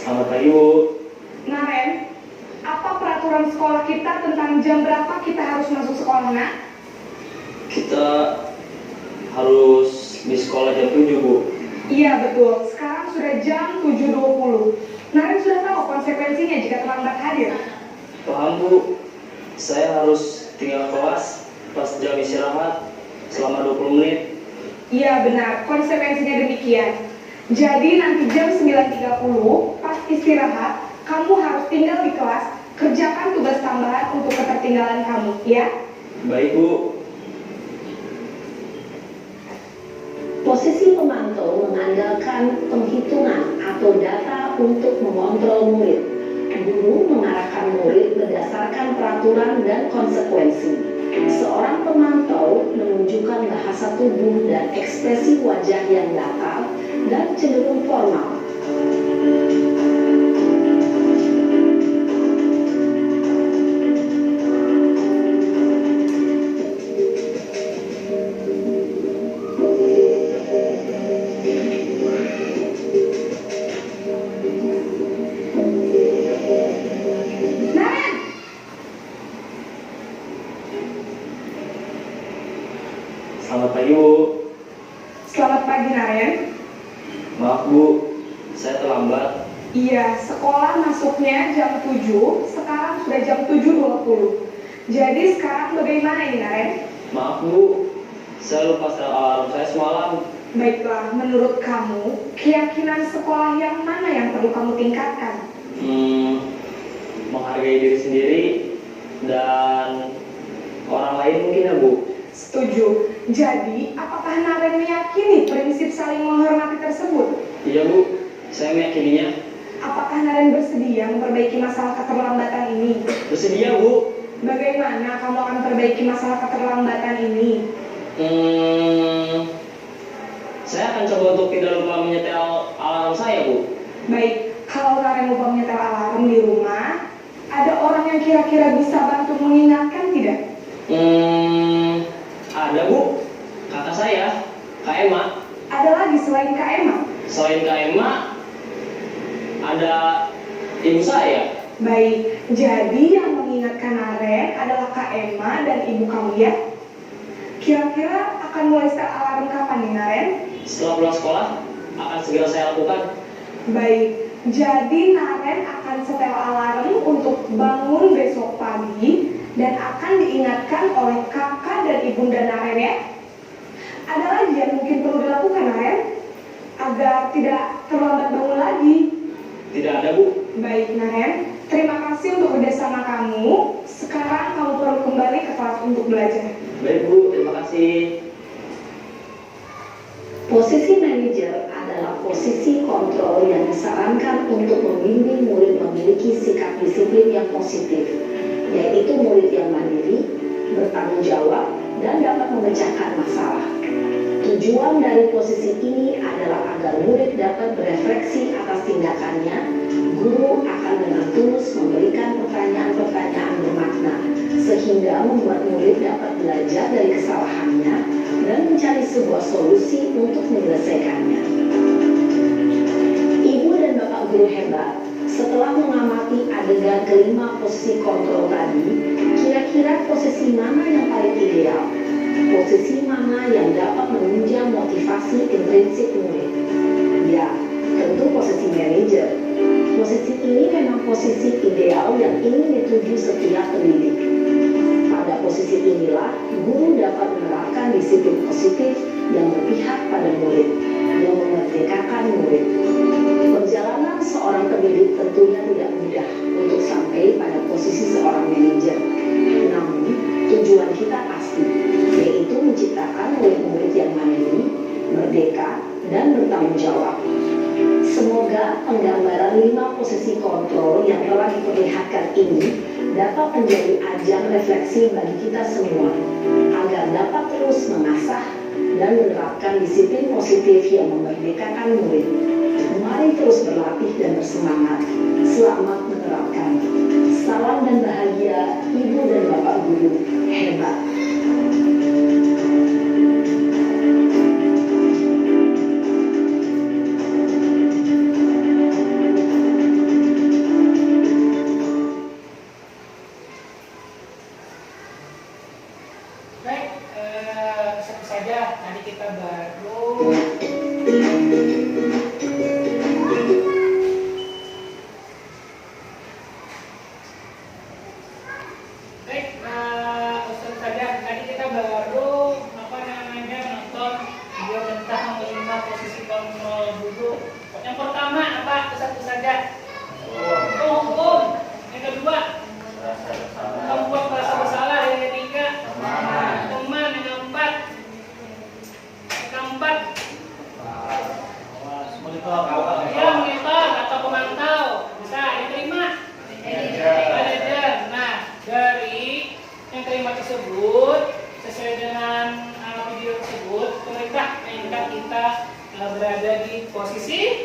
Selamat pagi, Bu.
Nah, Ren, apa peraturan sekolah kita tentang jam berapa kita harus masuk sekolah, nak?
Kita harus di sekolah jam 7, Bu.
Iya, betul. Sekarang sudah jam 7.20. Naren sudah tahu konsekuensinya jika terlambat hadir.
Paham, Bu. Saya harus tinggal kelas pas jam istirahat selama 20 menit.
Iya, benar. Konsekuensinya demikian. Jadi nanti jam 9.30 pas istirahat, kamu harus tinggal di kelas, kerjakan tugas tambahan untuk ketertinggalan kamu, ya?
Baik, Bu.
Posisi pemantau mengandalkan penghitungan atau data untuk mengontrol murid. Guru mengarahkan murid berdasarkan peraturan dan konsekuensi. Seorang pemantau menunjukkan bahasa tubuh dan ekspresi wajah yang datar dan cenderung formal.
Selamat pagi, Bu.
Selamat pagi, Naren.
Maaf, Bu. Saya terlambat.
Iya, sekolah masuknya jam 7, sekarang sudah jam 7.20. Jadi sekarang bagaimana ini, Naren?
Maaf, Bu. Saya lupa setel alarm saya semalam.
Baiklah, menurut kamu, keyakinan sekolah yang mana yang perlu kamu tingkatkan?
Menghargai diri sendiri dan orang lain mungkin, ya, Bu.
Setuju. Jadi, apakah Naren meyakini prinsip saling menghormati tersebut?
Iya, Bu. Saya meyakininya.
Apakah Naren bersedia memperbaiki masalah keterlambatan ini?
Bersedia, Bu.
Bagaimana kamu akan perbaiki masalah keterlambatan ini?
Saya akan coba untuk tidak lupa menyetel alarm saya, Bu.
Baik, kalau Naren lupa menyetel alarm di rumah, ada orang yang kira-kira bisa bantu mengingatkan tidak?
Ada, Bu. Kakak saya, Kak Emma.
Ada lagi selain Kak Emma?
Selain Kak Emma, ada ibu saya.
Baik, jadi yang mengingatkan Naren adalah Kak Emma dan ibu kamu, ya? Kira-kira akan mulai setel alarm kapan nih, Naren?
Setelah pulang sekolah, akan segera saya lakukan.
Baik, jadi Naren akan setel alarm untuk bangun besok pagi dan akan diingatkan oleh kakak dan ibunda Naren, ya? Ada lagi yang mungkin perlu dilakukan, Naren? Agar tidak terlambat bangun lagi.
Tidak ada, Bu.
Baik, Naren. Terima kasih untuk kerjasama kamu. Sekarang kamu perlu kembali ke kelas untuk belajar.
Baik, Bu. Terima kasih.
Posisi manajer adalah posisi kontrol yang disarankan untuk membimbing murid memiliki sikap disiplin yang positif, yaitu murid yang mandiri, bertanggung jawab, dan dapat memecahkan masalah. Tujuan dari posisi ini adalah agar murid dapat berefleksi atas tindakannya. Guru akan dengan tulus memberikan pertanyaan-pertanyaan bermakna, sehingga membuat murid dapat belajar dari kesalahannya dan mencari sebuah solusi untuk menyelesaikannya. Ibu dan Bapak guru hebat, setelah mengamati adegan kelima posisi kontrol tadi, kira-kira posisi mana yang paling ideal? Posisi mana yang dapat menunjang motivasi intrinsik murid? Ya, tentu posisi manajer. Posisi ini memang posisi ideal yang ingin dituju setiap pendidik. Pada posisi inilah, guru dapat menerapkan disiplin positif yang berpihak pada murid, yang memerdekakan murid. Perjalanan seorang pendidik tentunya tidak mudah untuk sampai pada posisi seorang manajer. Namun, tujuan kita pasti, yaitu menciptakan murid-murid yang mandiri, merdeka, dan bertanggung jawab. Semoga penggambaran 5 posisi kontrol yang telah diperlihatkan ini dapat menjadi ajang refleksi bagi kita semua, agar dapat terus mengasah dan menerapkan disiplin positif yang memerdekakan murid. Mari terus berlatih dan bersemangat. Selamat menerapkan. Salam dan bahagia, Ibu dan Bapak Guru hebat.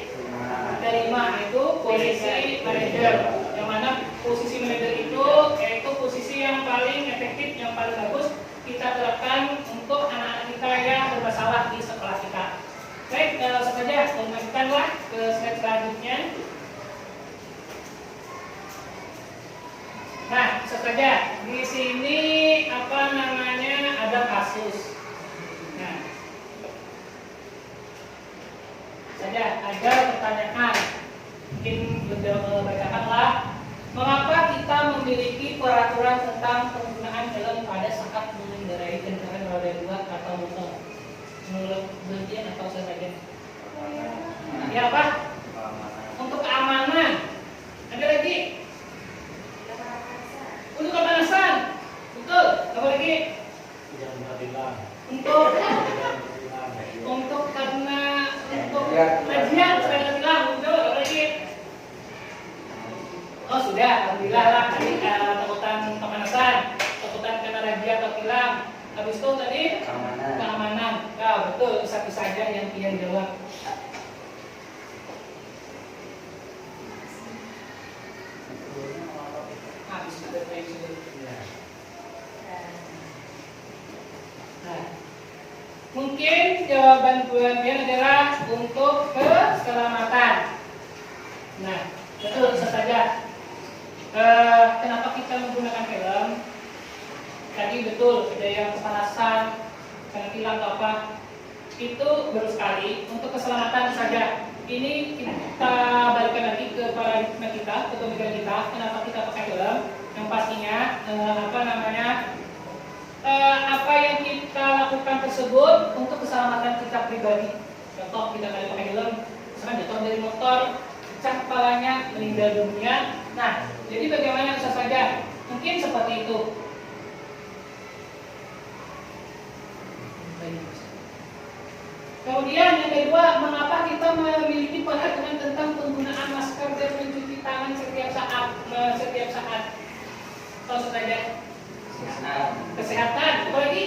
diterima, itu posisi manajer. Yang mana posisi manajer itu yaitu posisi yang paling efektif, yang paling bagus kita terapkan untuk anak-anak kita yang bermasalah di sekolah kita. Baik, langsung saja lanjutkanlah ke slide selanjutnya. Nah, saja di sini ada kasus. Nah, saja ada pertanyaan. Mungkin bacakanlah. Mengapa kita memiliki peraturan tentang penggunaan helm pada saat mengendarai kendaraan roda 2 atau motor? Menurut bagian atau saja? Ya apa? Untuk keamanan. Ada lagi? Untuk kepanasan. Betul. Apa lagi? Untuk karena untuk kajian saya bilang betul. Apa lagi? Oh sudah, alhamdulillah lah tadi takutan kepanasan, takutan kena razia atau tilang. Habis itu tadi keamanan. Nah, betul, satu saja yang Pian jawab. Habis sudah saya sudah. Nah, mungkin jawaban Pian adalah untuk keselamatan. Nah, betul saja. Kenapa kita menggunakan helm? Tadi betul ada yang kepanasan, kena tilang atau apa. Itu baru sekali untuk keselamatan saja. Ini kita balikan lagi ke paradigma kita, ke pemikiran kita. Kenapa kita pakai helm? Yang pastinya apa yang kita lakukan tersebut untuk keselamatan kita pribadi. Contoh kita kali pakai helm, misalkan jatuh dari motor, pecah kepalanya, meninggal dunia. Nah, jadi bagaimana bisa saja? Mungkin seperti itu. Kemudian yang kedua, mengapa kita memiliki peraturan tentang penggunaan masker dan mencuci tangan setiap saat? Tahu saja. Kesehatan. Apa lagi?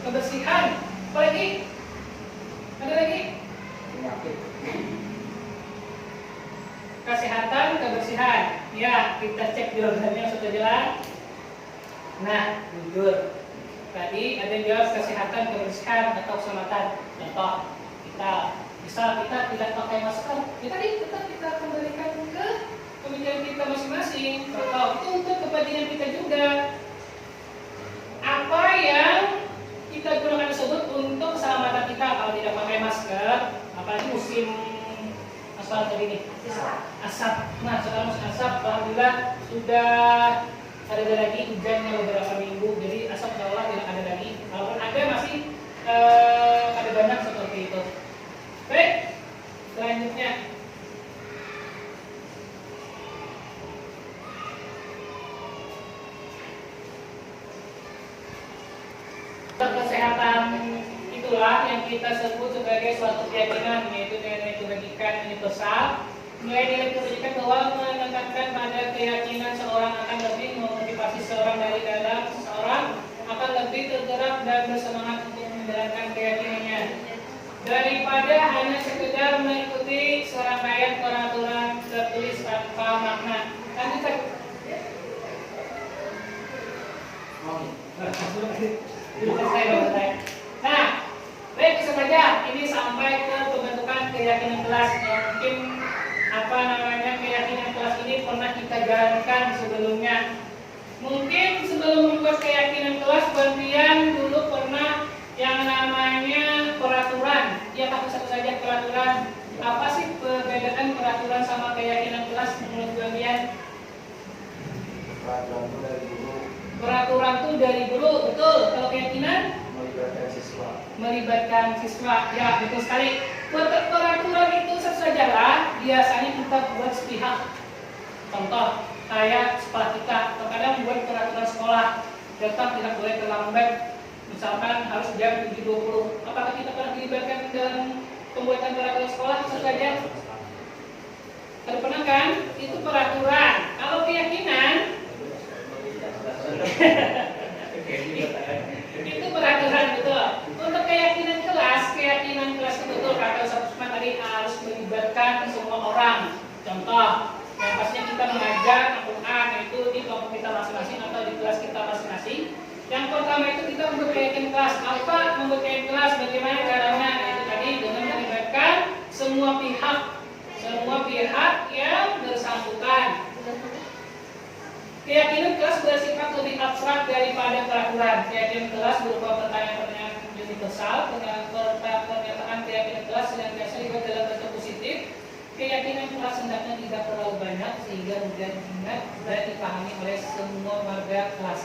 Kebersihan. Apa lagi? Ada lagi? Kesehatan, kebersihan. Ya, kita cek jawabannya sudah jelas. Nah, jujur. Tadi ada jawab kesehatan, kebersihan atau keselamatan. Contoh, kita tidak pakai masker. Kita kembalikan ke pemikiran kita masing-masing. Contoh, itu untuk kepentingan kita juga. Apa yang kita gunakan tersebut untuk keselamatan kita. Kalau tidak pakai masker, apalagi musim asal tadi ini asap. Nah, sekarang musim asap, alhamdulillah sudah ada lagi hujannya beberapa minggu, jadi asap seolah tidak ada lagi. Walaupun ada masih ada banyak seperti itu. Baik, selanjutnya. Kesehatan itulah yang kita sebut sebagai suatu keyakinan, yaitu nilai kebajikan universal. Nilai-nilai kebajikan bahwa menekankan pada keyakinan seorang akan lebih memotivasi seorang dari dalam seseorang akan lebih tergerak dan bersemangat untuk menjalankan keyakinannya daripada hanya sekedar mengikuti serangkaian peraturan tertulis tanpa makna. Nah, baik saja ini sampai ke pembentukan keyakinan kelas yang mungkin keyakinan kelas ini pernah kita jalankan sebelumnya. Mungkin sebelum membuat keyakinan kelas, Bantian dulu pernah yang namanya peraturan. Ya, satu saja peraturan. Apa sih perbedaan peraturan sama keyakinan kelas menurut Bantian? Peraturan itu dari guru, betul. Kalau keyakinan? Melibatkan siswa. Ya, betul sekali. Peraturan itu sajalah biasanya kita buat sepihak. Contoh, kayak sekolah kita terkadang buat peraturan sekolah, datang tidak boleh terlambat. Misalkan harus jam 7.20. Apakah kita pernah dilibatkan dalam pembuatan peraturan sekolah? Saja. Ada pernah kan? Itu peraturan. Kalau keyakinan itu peraturan, betul. Untuk keyakinan kelas itu betul kata Ustaz Usman tadi harus melibatkan semua orang. Contoh, yang pastinya kita mengajar Al-Quran itu di kelompok kita masing-masing atau di kelas kita masing-masing. Yang pertama itu kita membuat keyakinan kelas. Apa membuat keyakinan kelas? Bagaimana caranya? Itu tadi dengan melibatkan semua pihak yang bersangkutan. Keyakinan kelas bersifat lebih abstrak daripada peraturan. Keyakinan kelas berupa pertanyaan-pertanyaan universal, pernyataan keyakinan kelas senantiasa dibuat dalam bentuk positif. Keyakinan kelas hendaknya tidak terlalu banyak sehingga mudah diingat dan dipahami oleh semua warga kelas.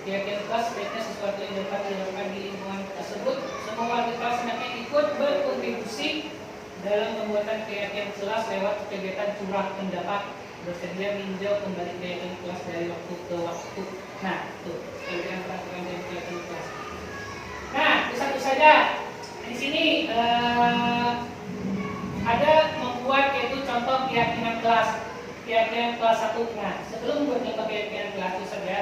Keyakinan kelas sebaiknya sesuatu yang dapat dilakukan di lingkungan tersebut. Semua warga kelas hendaknya ikut berkontribusi dalam pembuatan keyakinan kelas lewat kegiatan curah pendapat, bersedia meninjau kembali keyakinan kelas dari waktu ke waktu. Nah, itu kegiatan peraturan dan keyakinan kelas. Nah, satu saja di sini ada membuat yaitu contoh keyakinan kelas 1. Nah, sebelum membuat contoh keyakinan kelas itu saja,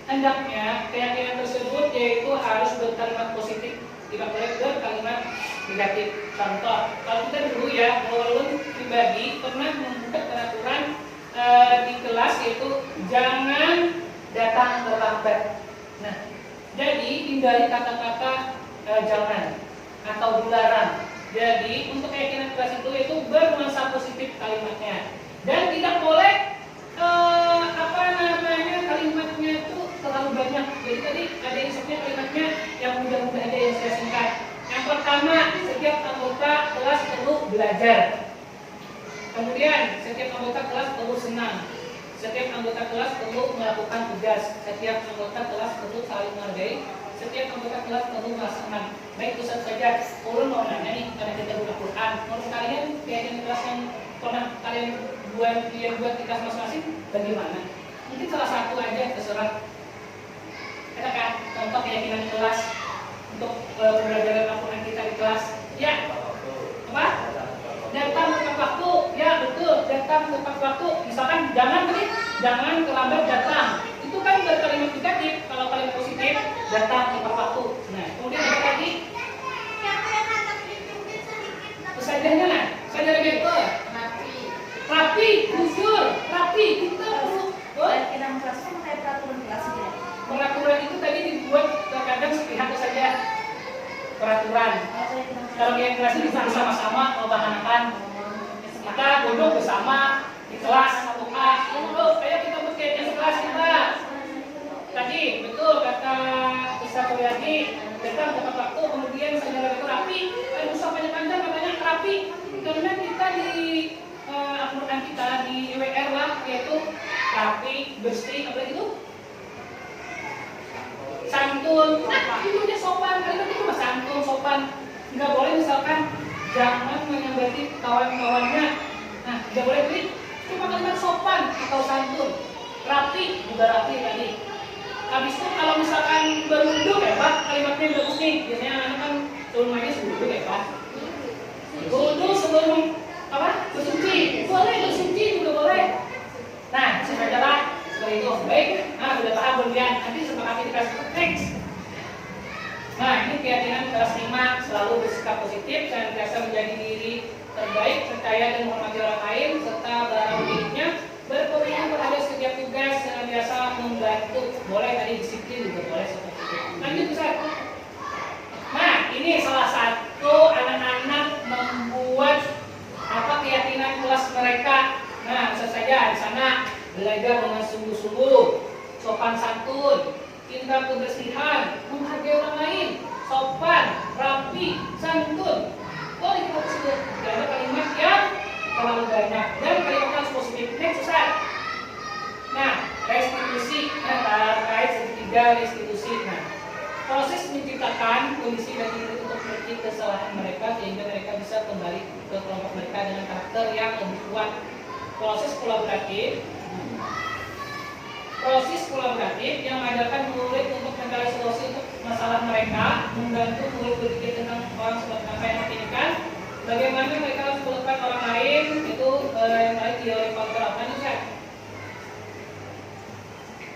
hendaknya keyakinan tersebut yaitu harus berkalimat positif, tidak boleh berkalimat negatif. Contoh, kalau kita dulu ya, walaupun pribadi pernah membuat peraturan di kelas yaitu jangan datang terlambat. Nah, jadi hindari kata-kata jangan atau dilarang. Jadi untuk keyakinan kelas itu bernuansa positif kalimatnya dan tidak boleh kalimatnya itu terlalu banyak. Jadi tadi ada insopnya kalimatnya yang mudah-mudah ada yang saya singkat. Yang pertama, setiap anggota kelas perlu belajar. Kemudian setiap anggota kelas perlu senang. Setiap anggota kelas perlu melakukan tugas. Setiap anggota kelas perlu saling menghargai. Setiap anggota kelas perlu merasa aman. Baik, Ustaz saja, ulun mau nanya nih, karena kita buka Quran. Menurut kalian keyakinan kelas yang pernah kalian buat di kelas masing-masing bagaimana? Mungkin salah satu aja terserah. Katakan contoh keyakinan kelas untuk pembelajaran Al-Quran kita di kelas. Ya, apa? Datang tepat waktu. Ya betul, datang tepat waktu. Misalkan jangan terlambat datang. Itu kan berkalimat negatif. Kalau kalimat positif, datang tepat waktu. Nah, kemudian apa lagi? Sajanya lah, saja betul. Rapi, jujur, rapi. Kita perlu.
Keyakinan kelas itu kayak peraturan kelas gitu.
Peraturan itu tadi dibuat terkadang sepihak saja peraturan. Kalau yang kelas ini bersama-sama membahanakan kita duduk bersama di kelas 1A. Ayo kita berkeyakinan kelas kita. Tadi betul kata Ustaz Suryadi, datang tepat waktu, kemudian saudara itu rapi. Usah panjang-panjang katanya rapi. Karena kita di Al-Quran kita di WR lah, yaitu rapi, bersih, apa itu? Santun. Nah, itu aja sopan. Kalimat itu mah santun, sopan. Nggak boleh misalkan jangan menyambati kawan-kawannya. Nah, nggak boleh beli. Cuma kalimat sopan atau santun. Rapi juga rapi tadi. Habis itu kalau misalkan baru duduk ya Pak, kalimatnya bagus nih. Biasanya anak kan sebelum mandi sebelum duduk ya Pak. Duduk sebelum apa? Bersuci. Boleh bersuci juga boleh. Nah, sebenarnya seperti itu. Baik. Nah, sudah paham kemudian. Nanti sepakati dikasih teks. Nah, ini keyakinan kelas 5 selalu bersikap positif dan biasa menjadi diri terbaik, percaya dan menghormati orang lain serta barang dirinya, berkomitmen terhadap setiap tugas dan biasa membantu. Boleh tadi disiplin juga boleh seperti itu. Lanjut Ustaz. Nah, ini salah satu anak-anak membuat keyakinan kelas mereka. Nah, bisa saja di sana belajar dengan sungguh-sungguh, sopan santun, cinta kebersihan, menghargai orang lain, sopan, rapi, santun. Boleh kita tersebut. Tidak ada kalimat yang terlalu banyak dan kalimat harus positif. Next Ustaz. Nah, restitusi. Nah, terkait segitiga restitusi. Nah, proses menciptakan kondisi dan diri untuk mengerti kesalahan mereka sehingga mereka bisa kembali ke kelompok mereka dengan karakter yang lebih kuat. Proses kolaboratif yang mengajarkan murid untuk mencari solusi untuk masalah mereka, membantu murid berpikir tentang orang seperti apa yang diinginkan, bagaimana mereka harus melakukan orang lain, itu yang lain teori faktor apa nih Ustaz?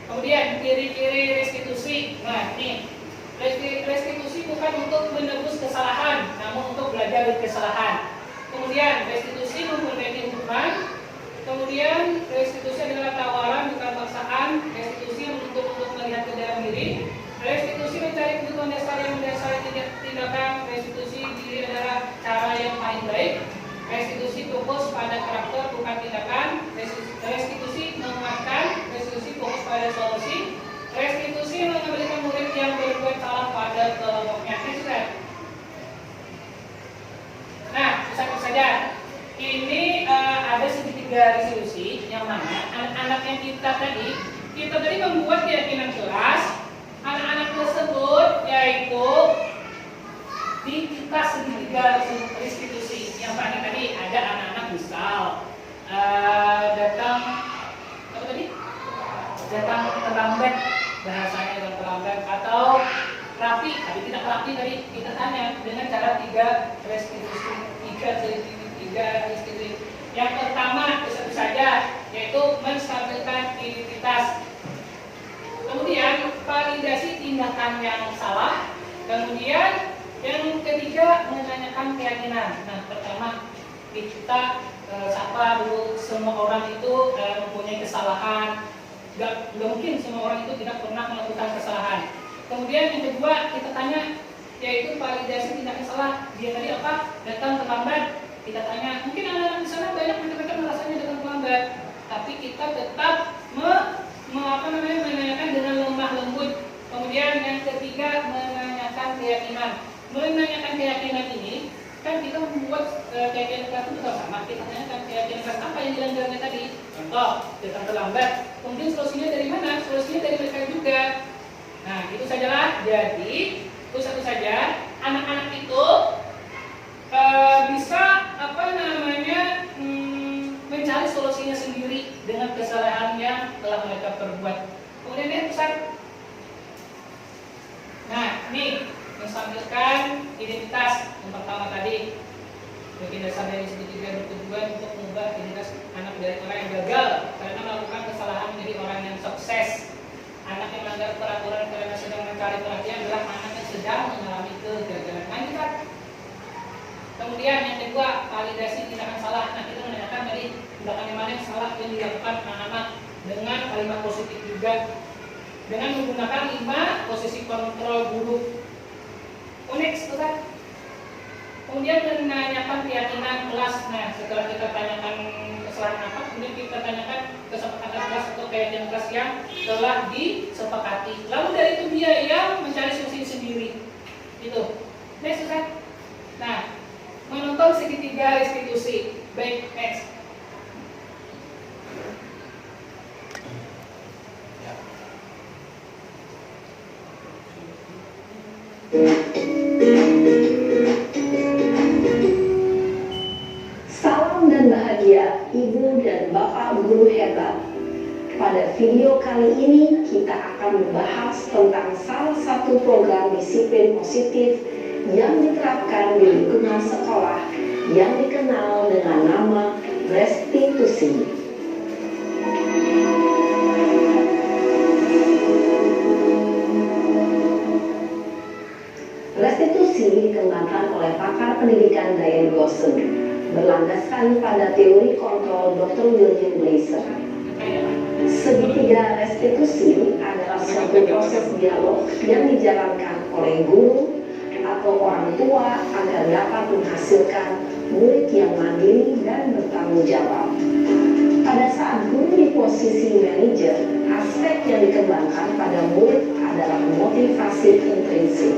Kemudian ciri-ciri restitusi. Nah, ini restitusi bukan untuk menebus kesalahan, namun untuk belajar dari kesalahan. Kemudian restitusi memperbaiki hubungan. Kemudian restitusi adalah tawaran bukan paksaan. Restitusi untuk melihat ke dalam diri. Restitusi mencari kebutuhan dasar yang mendasari tindakan. Restitusi diri adalah cara yang paling baik. Restitusi fokus pada karakter bukan tindakan. Restitusi menguatkan. Restitusi fokus pada solusi. Restitusi mengembalikan murid yang berbuat salah pada kelompoknya. Nah, satu saja. Ini ada segitiga restitusi yang mana anak-anak yang kita tadi membuat keyakinan kelas. Anak-anak tersebut yaitu di kita segitiga restitusi. Yang mana tadi ada anak-anak misal datang terlambat, bahasanya terlambat, atau rapi tapi tidak rapi. Tadi kita tanya dengan cara tiga restitusi. Yang pertama itu saja, yaitu menstabilkan identitas. Kemudian validasi tindakan yang salah. Kemudian yang ketiga menanyakan keyakinan. Nah, pertama kita sapa dulu, semua orang itu mempunyai kesalahan. Gak mungkin semua orang itu tidak pernah melakukan kesalahan. Kemudian yang kedua kita tanya, yaitu validasi tindakan salah. Dia tadi apa? Datang terlambat. Kita tanya, mungkin anak-anak di sana banyak macam-macam rasanya datang terlambat, tapi kita tetap menanyakan dengan lemah lembut. Kemudian yang ketiga menanyakan keyakinan. Menanyakan keyakinan ini kan kita membuat keyakinan kelas itu sama. Kita tanyakan keyakinan kelas apa yang dilanggarnya tadi. Contoh, datang terlambat. Kemudian solusinya dari mana? Solusinya dari mereka juga. Nah, itu sajalah. Jadi itu satu saja. Anak-anak itu bisa mencari solusinya sendiri dengan kesalahan yang telah mereka perbuat. Kemudian yang besar. Nah, ini menstabilkan identitas yang pertama tadi. Bagian dasar dari segitiga bertujuan untuk mengubah identitas anak dari orang yang gagal karena melakukan kesalahan menjadi orang yang sukses. Anak yang melanggar peraturan karena sedang mencari perhatian adalah anak yang sedang mengalami kegagalan. Lanjutkan. Kemudian yang kedua, validasi tindakan salah. Nah, kita menanyakan tadi tindakan yang mana yang salah yang dilakukan anak-anak dengan kalimat positif juga, dengan menggunakan 5 posisi kontrol buruk. Next, kan? Kemudian menanyakan keyakinan kelas. Nah, setelah kita tanyakan kesalahan apa, kemudian kita tanyakan kesepakatan kelas atau keyakinan kelas yang telah disepakati. Lalu dari itu dia yang mencari solusi sendiri. Itu. Next, kan? Nah, menonton segitiga restitusi. Baik, next.
Salam dan bahagia Ibu dan Bapak Guru hebat. Pada video kali ini kita akan membahas tentang salah satu program disiplin positif yang diterapkan di lingkungan sekolah yang dikenal dengan nama restitusi. Restitusi dikembangkan oleh pakar pendidikan Diane Gosson, berlandaskan pada teori kontrol Dr. William Blaser. Segitiga restitusi adalah suatu proses dialog yang dijalankan oleh guru atau orang tua agar dapat menghasilkan murid yang mandiri dan bertanggung jawab. Pada saat guru di posisi manajer, aspek yang dikembangkan pada murid adalah motivasi intrinsik,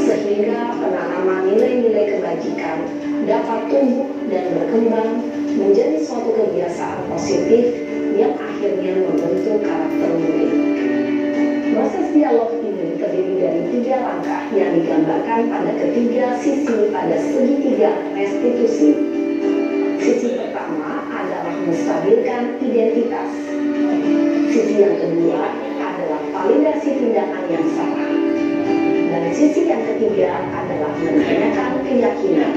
sehingga penanaman nilai-nilai kebajikan dapat tumbuh dan berkembang menjadi suatu kebiasaan positif yang akhirnya membentuk karakter murid. Proses dialog ini terdiri dari 3 langkah yang digambarkan pada ketiga sisi pada segitiga restitusi. Sisi pertama adalah menstabilkan identitas. Sisi yang kedua adalah validasi tindakan yang salah. Dan sisi yang ketiga adalah menanyakan keyakinan.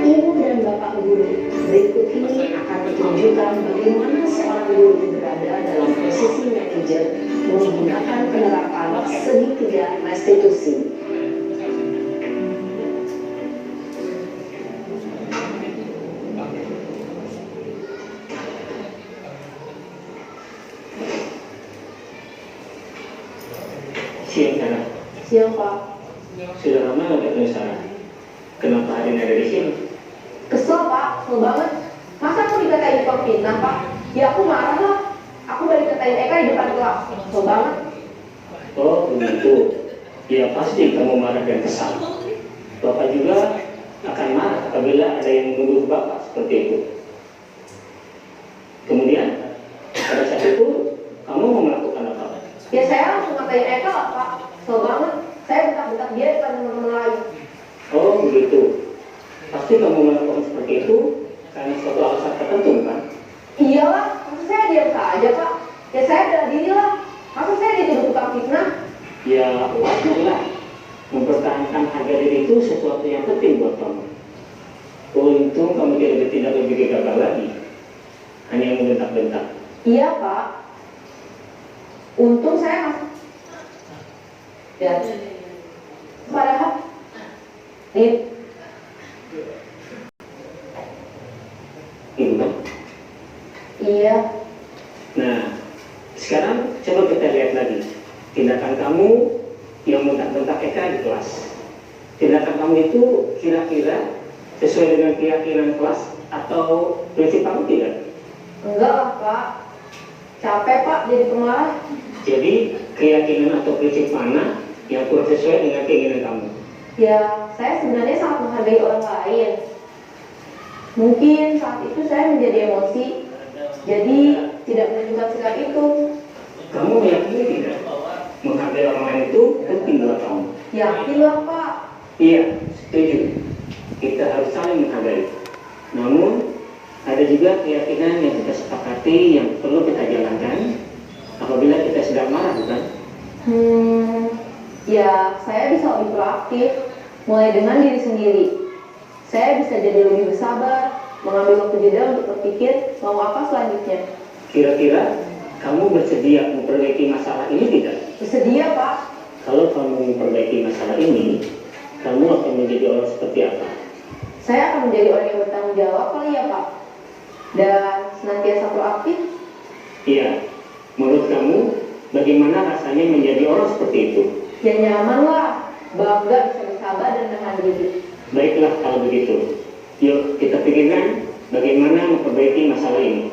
Ibu dan Bapak Guru, berikut ini akan menunjukkan bagaimana seorang guru berada dalam posisi manajer menggunakan penerapan segitiga restitusi.
Siang Sarah.
Siang Pak.
Sudah lama nggak ketemu Sarah. Kenapa hari ini ada di sini?
Kesel Pak, kesel banget. Masa aku dikatain tukang fitnah Pak? Ya aku marah lah. Aku balik katain Eka di depan kelas. Kesel banget.
Oh begitu. Ya pasti kamu marah dan kesal. Bapak juga akan marah apabila ada yang menuduh Bapak seperti itu. Kemudian pada saat itu kamu mau melakukan apa?
Ya saya langsung ngatain Eka lah Pak. Kesel banget. Saya bentak-bentak dia depan teman-teman lain.
Oh begitu. Pasti kamu melakukan seperti itu karena suatu alasan tertentu kan?
Iyalah, masa saya diam saja Pak? Ya saya bela diri lah. Masa saya dituduh tukang fitnah?
Ya wajar lah. Mempertahankan harga diri itu sesuatu yang penting buat kamu. Untung kamu tidak lebih gegabah lagi. Hanya membentak-bentak.
Iya Pak. Untung saya masih. Ya. Padahal. Nih.
Ibu kan?
Iya.
Nah, sekarang coba kita lihat lagi tindakan kamu yang bentak-bentak Eka di kelas. Tindakan kamu itu kira-kira sesuai dengan keyakinan kelas atau prinsip kamu tidak?
Enggak lah Pak. Capek Pak jadi pemarah.
Jadi keyakinan atau prinsip mana yang kurang sesuai dengan keinginan kamu?
Ya, saya sebenarnya sangat menghargai orang lain. Mungkin saat itu saya menjadi emosi, jadi tidak menunjukkan sikap itu.
Kamu meyakini tidak? Menghargai orang lain itu penting buat kamu.
Yakin lah Pak.
Iya, setuju. Kita harus saling menghargai. Namun, ada juga keyakinan yang kita sepakati yang perlu kita jalankan apabila kita sedang marah, bukan?
Ya saya bisa lebih proaktif, mulai dengan diri sendiri. Saya bisa jadi lebih bersabar, mengambil waktu jeda untuk berpikir mau apa selanjutnya.
Kira-kira kamu bersedia memperbaiki masalah ini tidak?
Bersedia Pak.
Kalau kamu memperbaiki masalah ini, kamu akan menjadi orang seperti apa?
Saya akan menjadi orang yang bertanggung jawab kali ya Pak. Dan senantiasa proaktif.
Iya, menurut kamu bagaimana rasanya menjadi orang seperti itu?
Ya nyaman lah, bangga bisa bersabar dan menahan diri.
Baiklah kalau begitu. Yuk kita pikirkan bagaimana memperbaiki masalah ini.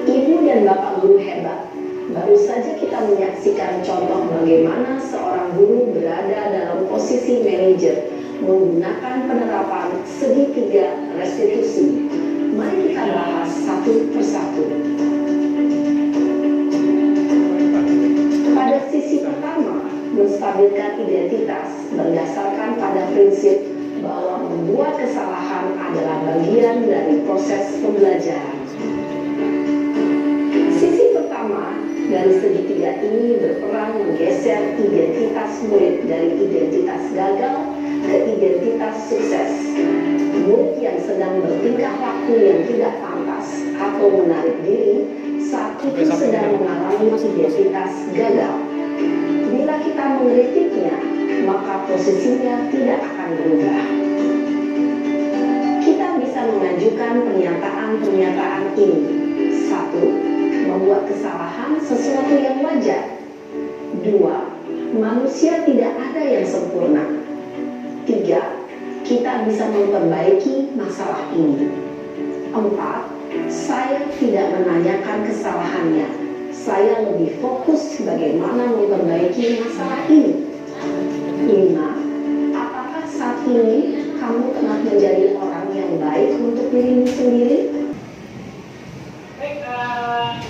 Ibu dan Bapak guru hebat. Baru saja kita menyaksikan contoh bagaimana seorang guru berada dalam posisi manajer menggunakan penerapan segitiga restitusi. Mari kita bahas satu persatu. Pada sisi pertama, menstabilkan identitas berdasarkan pada prinsip bahwa membuat kesalahan adalah bagian dari proses pembelajaran. Sisi pertama dari segitiga ini berperan menggeser identitas murid dari identitas gagal ke identitas sukses. Murid yang sedang bertingkah laku yang tidak pantas atau menarik diri saat itu sedang mengalami identitas gagal. Bila kita mengkritiknya, maka posisinya tidak akan berubah. Kita bisa mengajukan pernyataan-pernyataan ini. 1. Membuat kesalahan sesuatu yang wajar. 2. Manusia tidak ada yang sempurna. 3. Kita bisa memperbaiki masalah ini. 4. Saya tidak menanyakan kesalahannya. Saya lebih fokus bagaimana memperbaiki masalah ini. 5. Apakah saat ini kamu telah menjadi orang yang baik untuk dirimu sendiri?
Baik,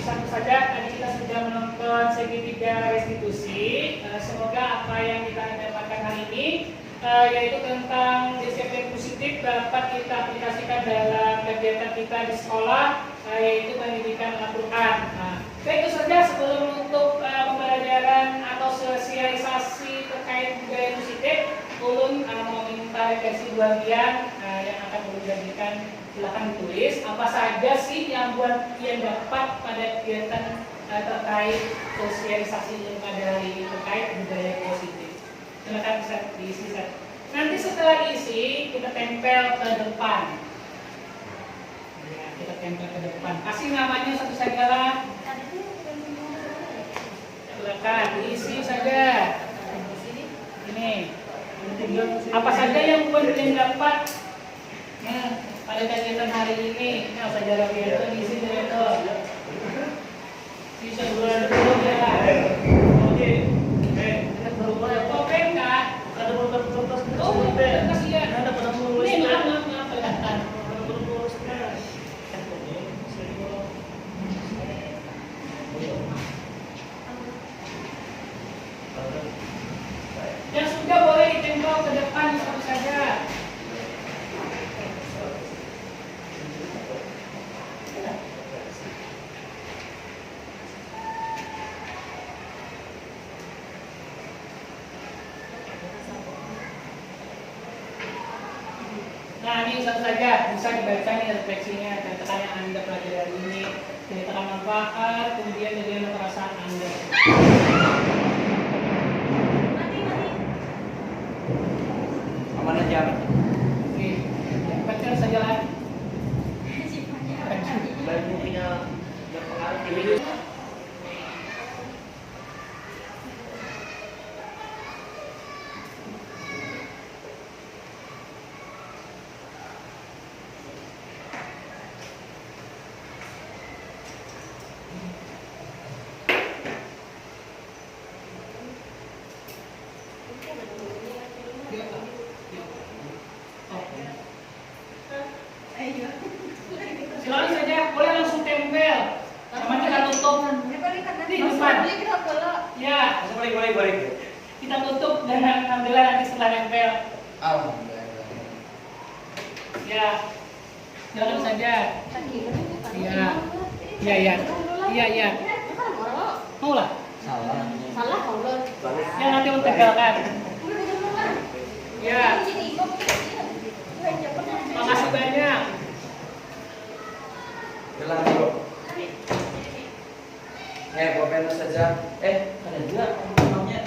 satu saja tadi kita sudah menonton segitiga restitusi. Semoga apa yang kita dapatkan hari ini yaitu tentang disiplin positif dapat kita aplikasikan dalam kegiatan kita di sekolah, yaitu pendidikan Al-Quran. Baik, itu saja sebelum menutup pembelajaran atau sosialisasi terkait budaya positif. Ulun mau minta refleksi bagian yang akan dibagikan. Silakan ditulis apa saja sih yang dapat pada kegiatan terkait sosialisasi yang pada hari ini terkait budaya positif. Silakan bisa diisi. Nanti setelah diisi kita tempel ke depan. Ya, kita ditempel ke depan. Kasih namanya satu saja lah. Silakan diisi saja. Ini apa saja yang penting dapat pada kegiatan hari ini. Nah, saudara itu diisi itu. Sisa bulan dulu ya. Oke. Oke enggak?
Ada beberapa kertas
Oh, kasihan.
ada pada mulus.
Ini maaf kelihatan. Yang sudah boleh ditempel ke depan satu saja. Nah, ini satu saja bisa dibaca nih refleksinya, catatan yang Anda pelajari hari ini, ceritakan manfaat, kemudian bagaimana perasaan Anda.
Aman aja.
Oke, baca saja lah.
Baik punya pengaruh di hidup.
Silakan saja, boleh langsung tempel. Sama kita tutup di depan. Ya,
Boleh.
kita tutup dengan alhamdulillah nanti setelah tempel.
Alhamdulillah.
Ya, silakan saja. Iya. Mau lah.
Salah.
Ya nanti mentempelkan. Ya, makasih banyak.
Jalan bro. Pulpen saja. Ada juga namanya.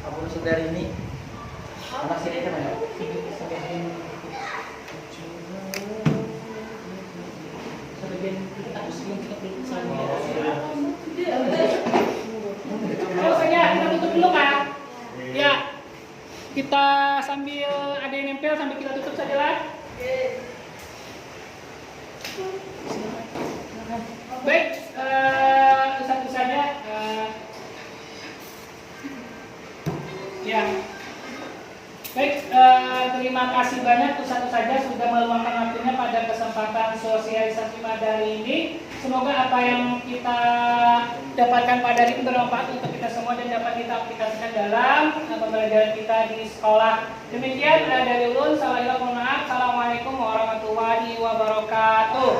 Apa saudari ini? Anak sini kan ada.
Kalau saja kita tutup dulu kan? Ya, kita sambil ada yang nempel sambil kita tutup saja lah. Baik, satu saja. Ya. Baik, terima kasih banyak satu saja sudah meluangkan waktunya pada kesempatan sosialisasi pada hari ini. Semoga apa yang kita dapatkan pada hari ini bermanfaat untuk kita semua dan dapat kita aplikasikan dalam pembelajaran kita di sekolah. Demikian dari Ulun. Assalamualaikum warahmatullahi wabarakatuh.